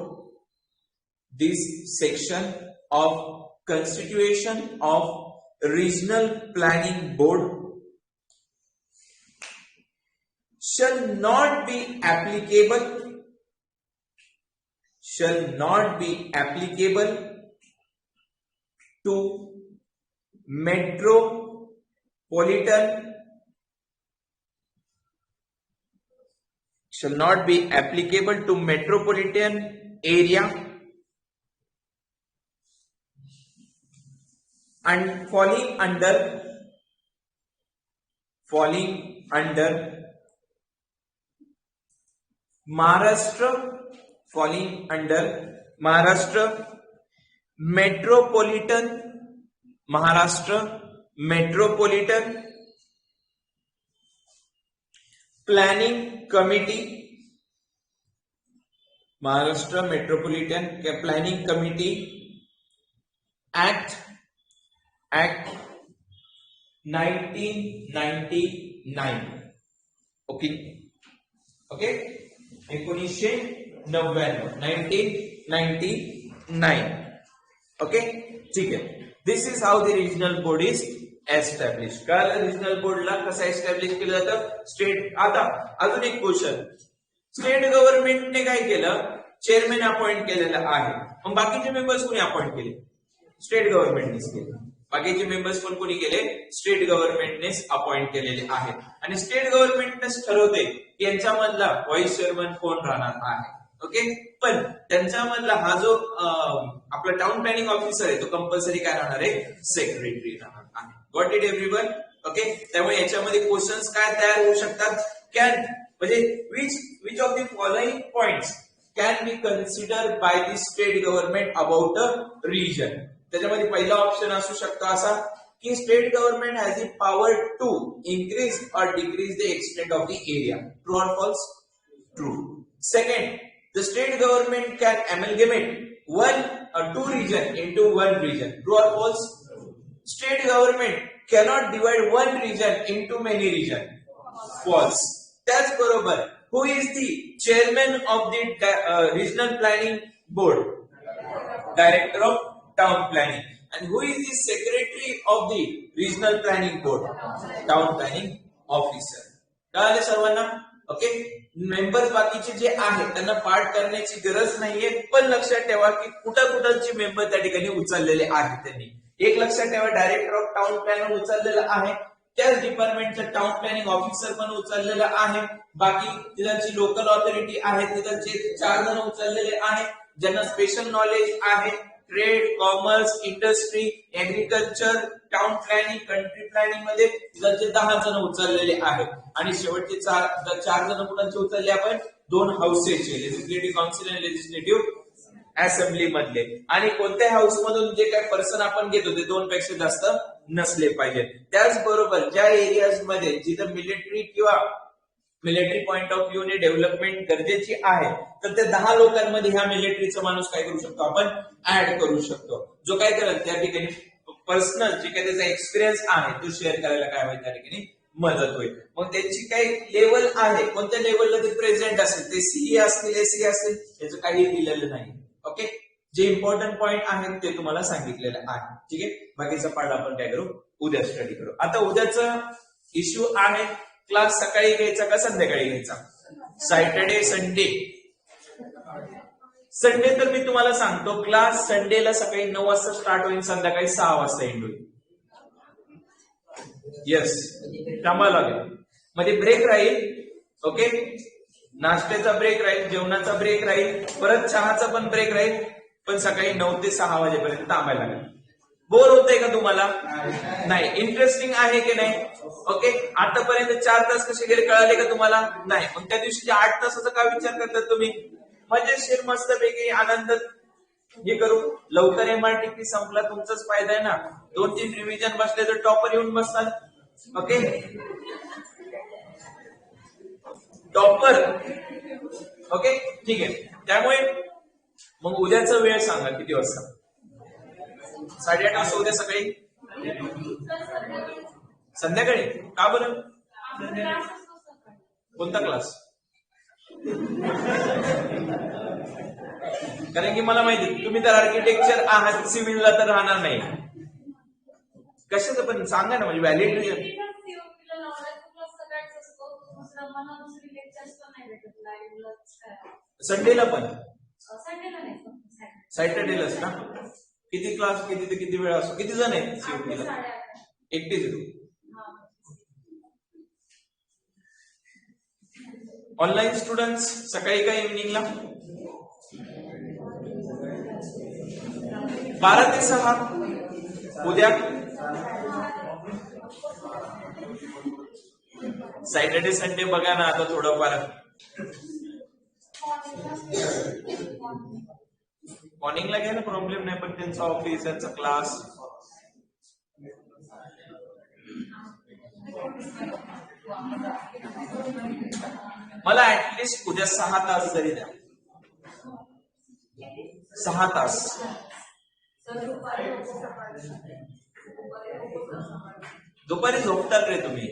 this section of Constitution of Regional Planning Board shall not be applicable to metropolitan area and falling under Maharashtra Metropolitan Planning Committee, Maharashtra Metropolitan Planning Committee Act 1999. Okay 1999. Okay, ठीक आहे. This is how the regional board is establish. काल regional बोर्डला कसं establish केलं जातं, state. आता अजून एक क्वेश्चन, स्टेट गव्हर्नमेंटने काय केलं, चेअरमॅन अपॉइंट केलेला आहे. मग बाकीचे मेंबर्स कोणी अपॉइंट केले? स्टेट गव्हर्नमेंटनेच केले. बाकीचे मेंबर्स कोणी केले? स्टेट गव्हर्नमेंटनेच अपॉइंट केलेले आहेत. आणि स्टेट गव्हर्नमेंटनेच ठरवते की यांच्यामधला व्हाईस चेअरमन कोण राहणार आहे. ओके, पण त्यांच्यामधला हा जो आपला टाउन प्लॅनिंग ऑफिसर आहे तो कंपल्सरी काय राहणार आहे, सेक्रेटरी राहणार आहे. Got it everyone? ओके, त्यामुळे याच्यामध्ये क्वेश्चन्स काय तयार होऊ शकतात, कॅन म्हणजे which of the following points can be considered by the state government about a region. त्याच्यामध्ये पहिला ऑप्शन असू शकतो असा की state government has the power to increase और decrease the extent of the area. True और false? True. Second, the state government can amalgamate one or two region into one region. True or false? State government cannot divide one region into many region. False. That's बरोबर. Who is the chairman of the regional planning board? Director of town planning. And who is the secretary of the regional planning board? Town planning officer. कळाले सर्वांना? Okay. Members बाकीचे जे आहेत त्यांना पाठ करण्याची गरज नाहीये, पण लक्षात ठेवा की कुठलचे मेंबर त्या ठिकाणी उचललेले आहेत. त्यांनी एक लक्षात ठेवा, डायरेक्टर ऑफ टाउन प्लॅनर उचललेला आहे, त्याच डिपार्टमेंटचं टाउन प्लॅनिंग ऑफिसर पण उचललेला आहे. बाकी तिथलची लोकल ऑथॉरिटी आहे, तिथलचे 4 जण उचललेले आहेत ज्यांना स्पेशल नॉलेज आहे. Trade, commerce, industry, agriculture, town planning, country planning मध्ये तिथलचे 10 जण उचललेले आहेत. आणि शेवटचे 4 जण कुणाचे उचलले आपण? 2 हाऊसेसचे, लेजिस्लेटिव्ह काउन्सिल आणि लेजिस्लेटिव्ह असेंब्ली मधले. आणि कोणत्या हाऊस मधून जे काही पर्सन आपण घेतो ते 2 पेक्षा जास्त नसले पाहिजे. त्याचबरोबर ज्या एरियाज मध्ये जिथं मिलिटरी किंवा मिलिटरी पॉइंट ऑफ व्ह्यू ने डेव्हलपमेंट गरजेची आहे, तर त्या 10 लोकांमध्ये ह्या मिलिटरीचा माणूस काय करू शकतो? आपण ऍड करू शकतो, जो काय करेल त्या ठिकाणी पर्सनल जे काही त्याचा एक्सपिरियन्स आहे तो शेअर करायला काय होईल त्या ठिकाणी मदत होईल. मग त्यांची काही लेवल आहे, कोणत्या लेवलला ते प्रेझेंट असेल, ते सीए असतील, एसीए असतील, याचं काही दिलेलं नाही. ओके. जे इम्पॉर्टंट पॉइंट आहेत ते तुम्हाला सांगितलेलं आहे. ठीक आहे. बाकीचा पार्ट आपण काय करू? उद्या स्टडी करू. आता उद्याचा इश्यू आहे, क्लास सकाळी घ्यायचा का संध्याकाळी घ्यायचा? Saturday, Sunday. संडे तर मी तुम्हाला सांगतो, क्लास संडेला सकाळी 9 वाजता स्टार्ट होईल, संध्याकाळी 6 वाजता एंड होईल. येस, थांबावं लागेल. मध्ये ब्रेक राहील. ओके. नाश्त्याचा ब्रेक राहील, जेवणाचा ब्रेक राहील, परत चहाचा पण ब्रेक राहील, पण सकाळी 9 ते 6 वाजेपर्यंत थांबायला लागेल. बोर होतंय का तुम्हाला? नाही. इंटरेस्टिंग आहे की नाही? ओके. आतापर्यंत 4 तास कसे गेले कळाले का तुम्हाला? नाही. मग त्या दिवशी 8 तासाचा काय विचार करतात तुम्ही? मजेशीर मस्तपैकी आनंद हे करू. लवकर एमआरटीपी संपला, तुमचाच फायदा आहे ना. 2-3 रिव्हिजन बसले तर टॉपर येऊन बसतात. ओके. टॉपर. ओके. ठीक आहे. त्यामुळे मग उद्याचा वेळ सांगा किती वाजता? 8:30 वाजता उद्या सकाळी? संध्याकाळी? का बरं? कोणता क्लास? कारण की मला माहिती तुम्ही तर आर्किटेक्चर आहात, सिव्हिलला तर राहणार नाही. कशाचं पण सांगा ना, म्हणजे व्हॅलिड रिझन. संडेला पण? सॅटर्डेलाच ना? किती क्लास, किती ते किती वेळ असतो? किती जण आहेत सीओपीला? एकटेच येतो. ऑनलाईन स्टुडंट्स सकाळी का इव्हनिंगला? 12 ते 6 उद्या. सॅटर्डे संडे बघा ना आता थोडंफार. मॉर्निंगला घ्या ना, प्रॉब्लेम नाही, पण त्यांचा ऑफिस, त्यांचा क्लास. मला ऍटलिस्ट उद्या 6 तास जरी द्या. 6 तास. दुपारी झोपतात रे तुम्ही?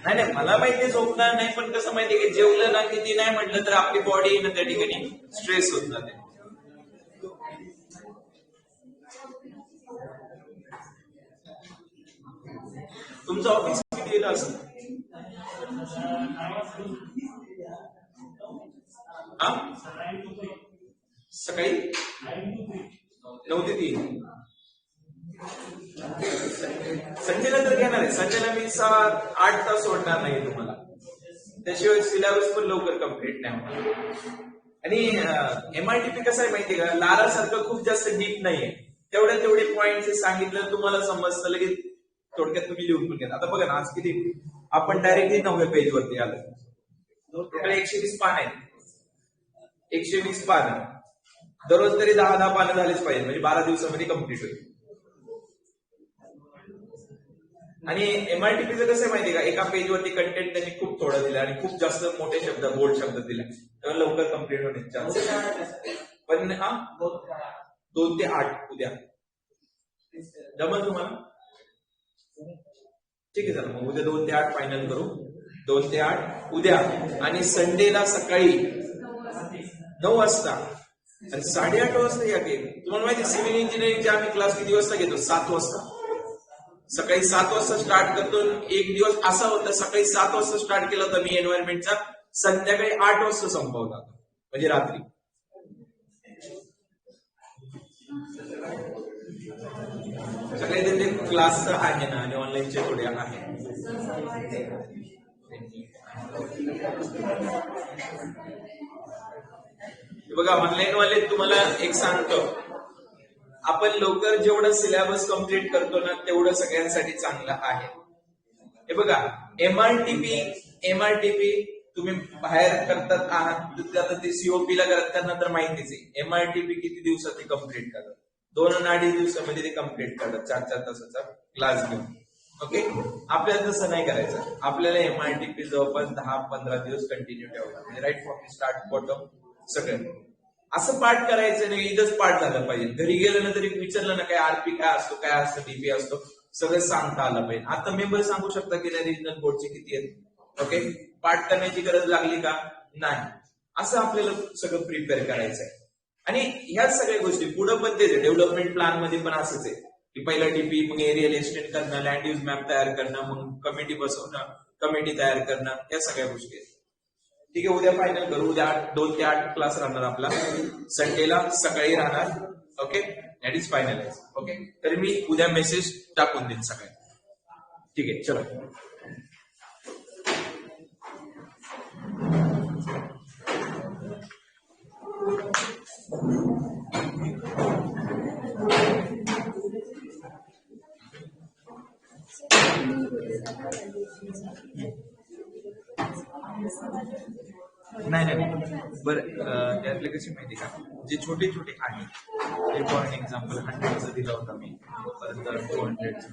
नाही, मला माहिती झोपणार नाही, पण कसं माहितीये की जेवलं ना किती नाही म्हटलं तर आपली बॉडी ना त्या ठिकाणी स्ट्रेस होत जाते. तुमचं ऑफिस किती असं? सकाळी 9 ते 3. संडेला तर घेणार आहे. संडेला मी 7-8 तास सोडणार नाही तुम्हाला, त्याशिवाय सिलेबस पण लवकर कम्प्लीट नाही होणार. आणि एमआयटीपी कसं आहे माहितीये का, लारा सारखं खूप जास्त डीप नाहीये. तेवढे पॉइंट सांगितलं तुम्हाला समजतं लगेच थोडक्यात तुम्ही लिहून पण घ्या. आता बघा ना, आज किती आपण डायरेक्टली 9व्या पेज वरती आलो. टोटल 120 पान आहेत. 120 पान दररोज तरी 10 पानं झालीच पाहिजे, म्हणजे 12 दिवसामध्ये कम्प्लीट होईल. आणि एमआरटीपीचं कसं आहे माहिती का, एका पेजवरती कंटेंट त्यांनी खूप थोडं दिलं आणि खूप जास्त मोठे शब्द बोल्ड शब्द दिले, तेव्हा लवकर कम्प्लीट होण्याचे चान्सेस. पण 2 ते 8 उद्या जमल तुम्हाला? ठीक आहे, चला मग उद्या 2 ते 8 फायनल करू. 2 ते 8 उद्या, आणि संडेला सकाळी 9 वाजता आणि 8:30 वाजता या गेम. तुम्हाला माहिती सिव्हिल इंजिनिअरिंगचे आम्ही क्लास किती वाजता घेतो? 7 वाजता. सकाळी 7 वाजता स्टार्ट करतो. एक दिवस असा होता, सकाळी 7 वाजता स्टार्ट केला होता मी एन्व्हायरमेंटचा, संध्याकाळी 8 वाजता संपवला, म्हणजे रात्री. सगळे त्यांचे क्लासचं आहे ना, आणि ऑनलाईनचे थोडे आहे. बघा, ऑनलाईन वाले तुम्हाला एक सांगतो, आपण लवकर जेवढं सिलेबस कम्प्लीट करतो ना, तेवढं सगळ्यांसाठी चांगलं आहे. हे बघा, एमआरटीपी तुम्ही बाहेर करतात आहात, आता ते सीओपी ला करतात ना, तर माहितीच आहे एमआरटीपी किती दिवसात ते कम्प्लीट करतात. 2 आणि 2.5 दिवसामध्ये ते कम्प्लीट करतात, 4-4 तासाचा क्लास घेऊन. ओके, आपल्याला तसं नाही करायचं. आपल्याला एमआरटीपी जवळपास 10-15 दिवस कंटिन्यू ठेवला, म्हणजे राईट फ्रॉम स्टार्ट बॉटम सगळं. असं पाठ करायचं नाही, इथंच पाठ झालं पाहिजे. घरी गेलं ना तरी विचारलं ना काय आरपी काय असतो, काय असतं, डीपी असतो, सगळं सांगता आलं पाहिजे. आता मेंबर सांगू शकता की रिजनल बोर्डचे किती आहेत. ओके, पाठ करण्याची गरज लागली का? नाही. असं आपल्याला सगळं प्रिपेअर करायचं आहे. आणि ह्याच सगळ्या गोष्टी पुढे पण तेच आहे, डेव्हलपमेंट प्लॅन मध्ये पण असंच आहे की पहिला डीपी, मग एरियल एस्टेट करणं, लँड यूज मॅप तयार करणं, मग कमिटी बसवणं, कमिटी तयार करणं, या सगळ्या गोष्टी आहेत. ठीक आहे, उद्या फायनल करू. उद्या 2 ते 8 क्लास राहणार आपला, संडेला सकाळी राहणार. Okay, that is finalise. Okay, तर मी उद्या मेसेज टाकून देईन सगळ्यांना. ठीक आहे, चलो. नाही बरं, त्यातले कशी माहिती का, जे छोटे छोटे आहेत, फॉर एक्झाम्पल 100चं दिलं होतं मी, परत 200चं.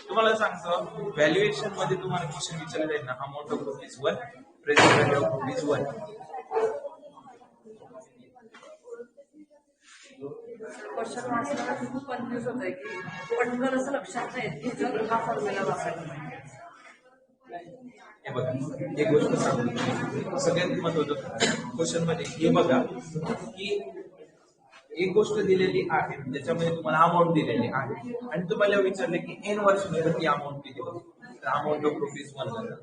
तुम्हाला सांगतो, व्हॅल्युएशन मध्ये तुम्हाला क्वेश्चन विचारले जाईल ना, amount of ₹1, present value of ₹1. Question वाचताना खूप कन्फ्युज होत आहे की पटकन असं लक्षात नाही की जर हा फॉर्म्युला वापरायचा. हे बघा, एक गोष्ट सांगतो, सगळ्यात महत्वाचं क्वेश्चन मध्ये हे बघा की एक गोष्ट दिलेली आहे, त्याच्यामध्ये तुम्हाला अमाऊंट दिलेली आहे, आणि तुम्हाला विचारले की एन वर्षानंतर ती अमाऊंट किती होती, तर अमाऊंट ऑफ ₹1.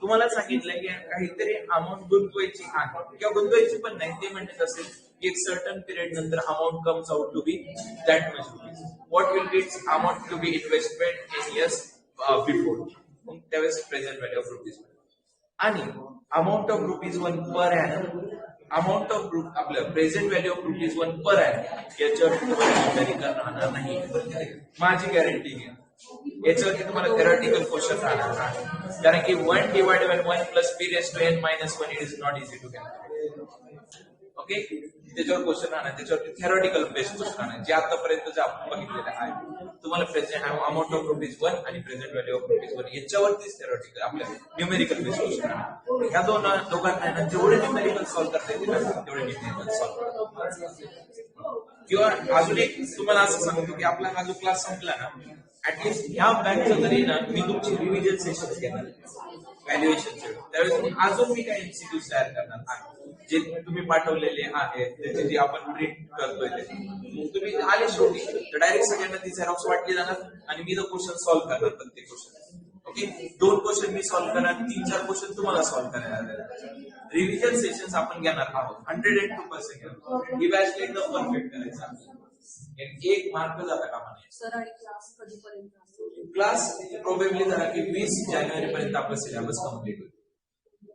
तुम्हाला सांगितलं की काहीतरी अमाऊंट गुंतवायची आहे, किंवा गुंतवायची पण नाही, ते म्हणत असेल की एक सर्टन पिरियड नंतर amount comes out to be that much rupees. What will be its amount to be investment in years before, मग त्यावेळेस प्रेझेंट व्हॅल्यू ऑफ ₹1. आणि amount of ₹1 per annum, amount of आपलं present value of ₹1 per annum, याच्यावर तुम्हाला comparison राहणार नाही, माझी guarantee घ्या. याच्यावरती तुम्हाला थेरॉटिकल क्वेश्चन राहणार नाही, कारण की 1 divided by 1 plus p raised to n minus 1 it is not easy to calculate. Okay, त्याच्यावर क्वेश्चन राहणार, त्याच्यावरती थेरॉटिकल बेस्ड क्वेश्चन राहणार, जे आतापर्यंत जे आपण बघितलेलं आहे. तुम्हाला प्रेझेंट अमाऊंट ऑफ ₹1 आणि प्रेझेंट व्हॅल्यू ऑफ ₹1 याच्यावरतीच थेरॉटिकल आपल्या न्यूमेरिकल बेस्ड क्वेश्चन राहणार. ह्या दोघांना जेवढे न्यूमेरिकल सॉल्व्ह करता येतील तेवढे न्यूमेरिकल सॉल्व्ह करतात. किंवा अजून एक तुम्हाला असं सांगतो की आपला हा जो क्लास संपला ना, ऍटलीस्ट ह्या बॅचचं तरी ना मी तुमची रिव्हिजन सेशन्स घेणार व्हॅल्युएशनचे, त्यावेळेस अजून मी काही एमसीक्यू तयार करणार आहे, जे तुम्ही पाठवलेले आहेत, त्याचे जे आपण प्रिंट करतोय ते तुम्ही आले शेवटी तर डायरेक्ट सगळ्यांना ती झेरॉक्स वाटली जाणार, आणि मी तो क्वेश्चन सॉल्व्ह करणार प्रत्येक क्वेश्चन. ओके, 2 क्वेश्चन मी सॉल्व्ह करणार, 3-4 क्वेश्चन तुम्हाला सॉल्व्ह करायला. रिव्हिजन सेशन्स आपण घेणार आहोत 102% घेणार. ही बॅच एकदम परफेक्ट करायचं, एक मार्क जाता कामा नये. सर, आणि क्लास कधीपर्यंत? क्लास प्रोबेबली झाला की 20 जानेवारी पर्यंत आपला सिलेबस कम्प्लीट होईल.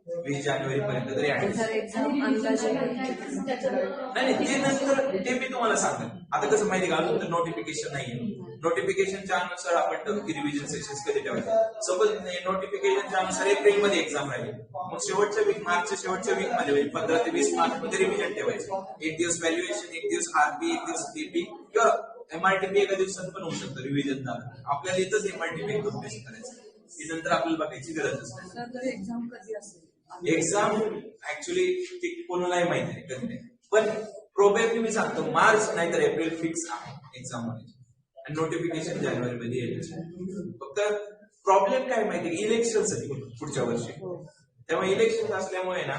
20 जानेवारी पर्यंत तरी आहे. जर एक्झाम अंदाजे नाही ते नंतर ते मी तुम्हाला सांगेन. आता कसं माहिती का, अजून तर नोटिफिकेशन नाहीये. नोटिफिकेशनच्या अनुसार आपण रिव्हिजन सेशन्स कधी ठेवायचे. सपोज नोटिफिकेशनच्या अनुसार एप्रिलमध्ये एक्झाम राहील, मग शेवटच्या वीक, मार्चच्या शेवटच्या वीक मध्ये 15 ते 20 मार्च मध्ये रिव्हिजन ठेवायचं. एक दिवस व्हॅल्युएशन, एक दिवस आरबी, एक दिवस डीपी किंवा एमआरटीपी एका दिवसात पण होऊ शकतं रिव्हिजन झालं. आपल्याला इथंच एमआरटीपी एकदम बेस्ट करायचं, ती नंतर आपल्याला बघायची गरजच नाही. तर एक्झाम कधी असेल? एक्झाम ऍक्च्युली ते कोणालाही माहिती नाही, कधी नाही, पण प्रोबेबली मी सांगतो मार्च नाहीतर एप्रिल फिक्स आहे एक्झाम मध्ये, आणि नोटिफिकेशन जानेवारी मध्ये येईल. फक्त प्रॉब्लेम काय माहिती, इलेक्शन पुढच्या वर्षी, त्यामुळे इलेक्शन असल्यामुळे ना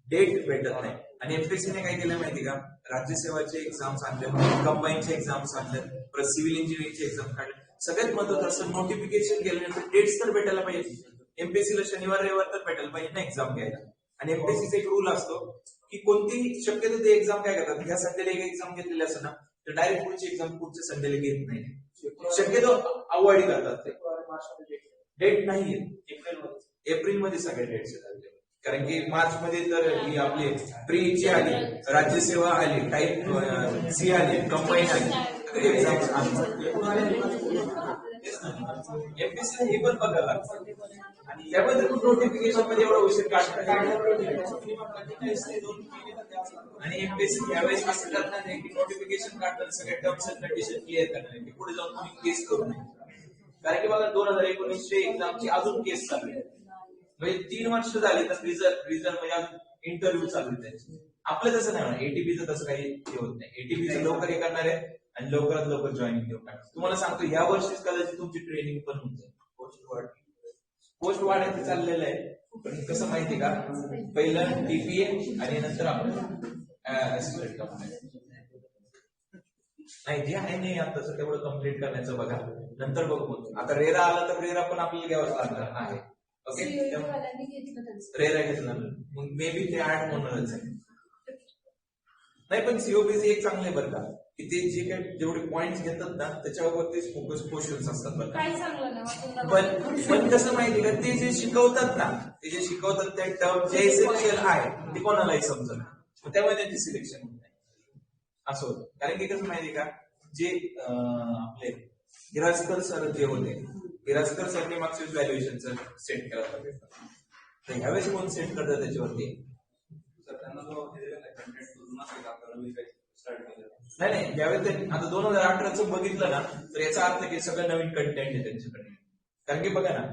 डेट भेटत नाही. आणि एमपीएससीने काय केलं माहिती का, राज्यसेवाचे एक्झाम्स आणले, कंबाईनचे एक्झाम्स आणले, सिव्हिल इंजिनिअरिंगचे एक्झाम काढले. सगळ्यात महत्वाचं असं नोटिफिकेशन केल्यानंतर डेट्स तर भेटायला पाहिजे. एमपीएससीला शनिवार रविवार तर भेटायला पाहिजे ना एक्झाम घ्यायला. आणि एमपीएससीचा एक रूल असतो की कोणती शक्यतो ते एक्झाम काय करतात, ह्या संडेला एक एक्झाम घेतलेली असं ना, तर डायरेक्ट पुढची एक्झाम पुढच्या संडेला घेत नाही, शक्यतो अवॉइड करतात. ते डेट नाहीये एप्रिलमध्ये सगळ्या डेट्स येतात. कारण की मार्च मध्ये तर ही आपली प्रीची आली, राज्यसेवा आली, टाईप सी आली, कंबाईन आली, एक्झाम एमपीएससी हे पण बघायला लागतं. आणि त्याबद्दल नोटिफिकेशन मध्ये एवढा उशीर काढतात. आणि एमपीएससी यावेळेस असं करणार आहे की नोटिफिकेशन काढताना सगळ्या टर्म्स अँड कंडिशन क्लिअर करणार आहे की पुढे जाऊन तुम्ही केस करू नये. कारण की बघा 2019ची एक्झामची अजून केस चालू आहे, म्हणजे 3 वर्ष झाले तर रिझल्ट म्हणजे अजून इंटरव्ह्यू चालू आहे. आपलं तसं नाही होणार, एटीपीचं तसं काही हे होत नाही. एटीपीचं लवकर हे करणार आहे आणि लवकरात लवकर जॉईनिंग देऊ. तुम्हाला सांगतो या वर्षीच कदाचित तुमची ट्रेनिंग पण होऊन जाईल. पोस्ट वाढायचं चाललेलं आहे, पण कसं माहिती का, पहिलं टीपीए आणि नंतर आपण असिस्टंट कंप्लीट नाही जे आहे नाही आता तसं तेवढं कम्प्लीट करण्याचं बघा, नंतर बघू. आता रेरा आला तर रेरा पण आपल्याला घ्यावंच लागणार आहे. ओके, रेरा घेतला मग मे बी ते ऍड होणारच आहे. नाही पण सीओबीसी एक चांगलं आहे बरं का, की ते जे काही जेवढे पॉइंट्स घेतात ना त्याच्यावरतीच फोकस क्वेश्चन्स असतात बरं का. पण कसं माहिती का, ते जे शिकवतात ना, ते जे शिकवतात त्या टर्म जे एसेन्शियल आहे ते कोणालाही समजत नाही, त्यामुळे त्यांची सिलेक्शन होत नाही असं होतं. कारण की कसं माहिती का, जे आपले गिरास्कर सर जे होते, गिरास्कर सरने मागच्या व्हॅल्युएशनचं सेट केला होता, तर ह्यावेळेस कोण सेट करतात त्याच्यावरती, नाही ज्यावेळेस आता 2018च बघितलं ना, तर याचा अर्थ की सगळं नवीन कंटेंट आहे त्यांच्याकडे. कारण की बघा ना,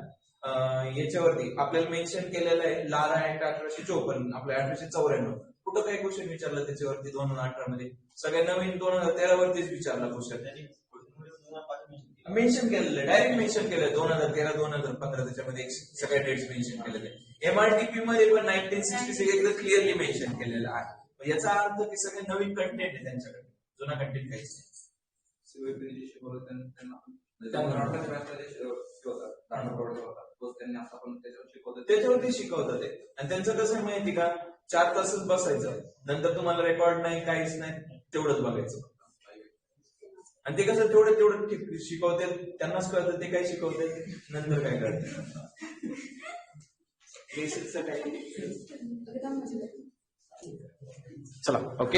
याच्यावरती आपल्याला मेन्शन केलेलं आहे लारा ऍक्ट 1854, आपल्या 1894, कुठं काही क्वेश्चन विचारलं त्याच्यावरती 2018 मध्ये, सगळ्या नवीन 2013 वरतीच विचारला क्वेश्चन मेन्शन केलेलं, डायरेक्ट मेन्शन केलं 2013 2015, त्याच्यामध्ये सगळ्या डेट्स मेन्शन केलेले. एमआरटीपी मध्ये पण 1966 एकदम क्लिअरली मेन्शन केलेलं आहे. याचा अर्थ की सगळे नवीन कंटेंट आहे त्यांच्याकडे, जुना कंटेंट काहीच त्याच्यावरती शिकवतात ते. आणि त्यांचं कसं आहे माहिती का, 4 तासच बसायचं, नंतर तुम्हाला रेकॉर्ड नाही काहीच नाही, तेवढंच बघायचं. आणि ते कसं तेवढं शिकवतात, त्यांनाच कळतं ते काय शिकवतात, नंतर काय कळतं. चला ओके.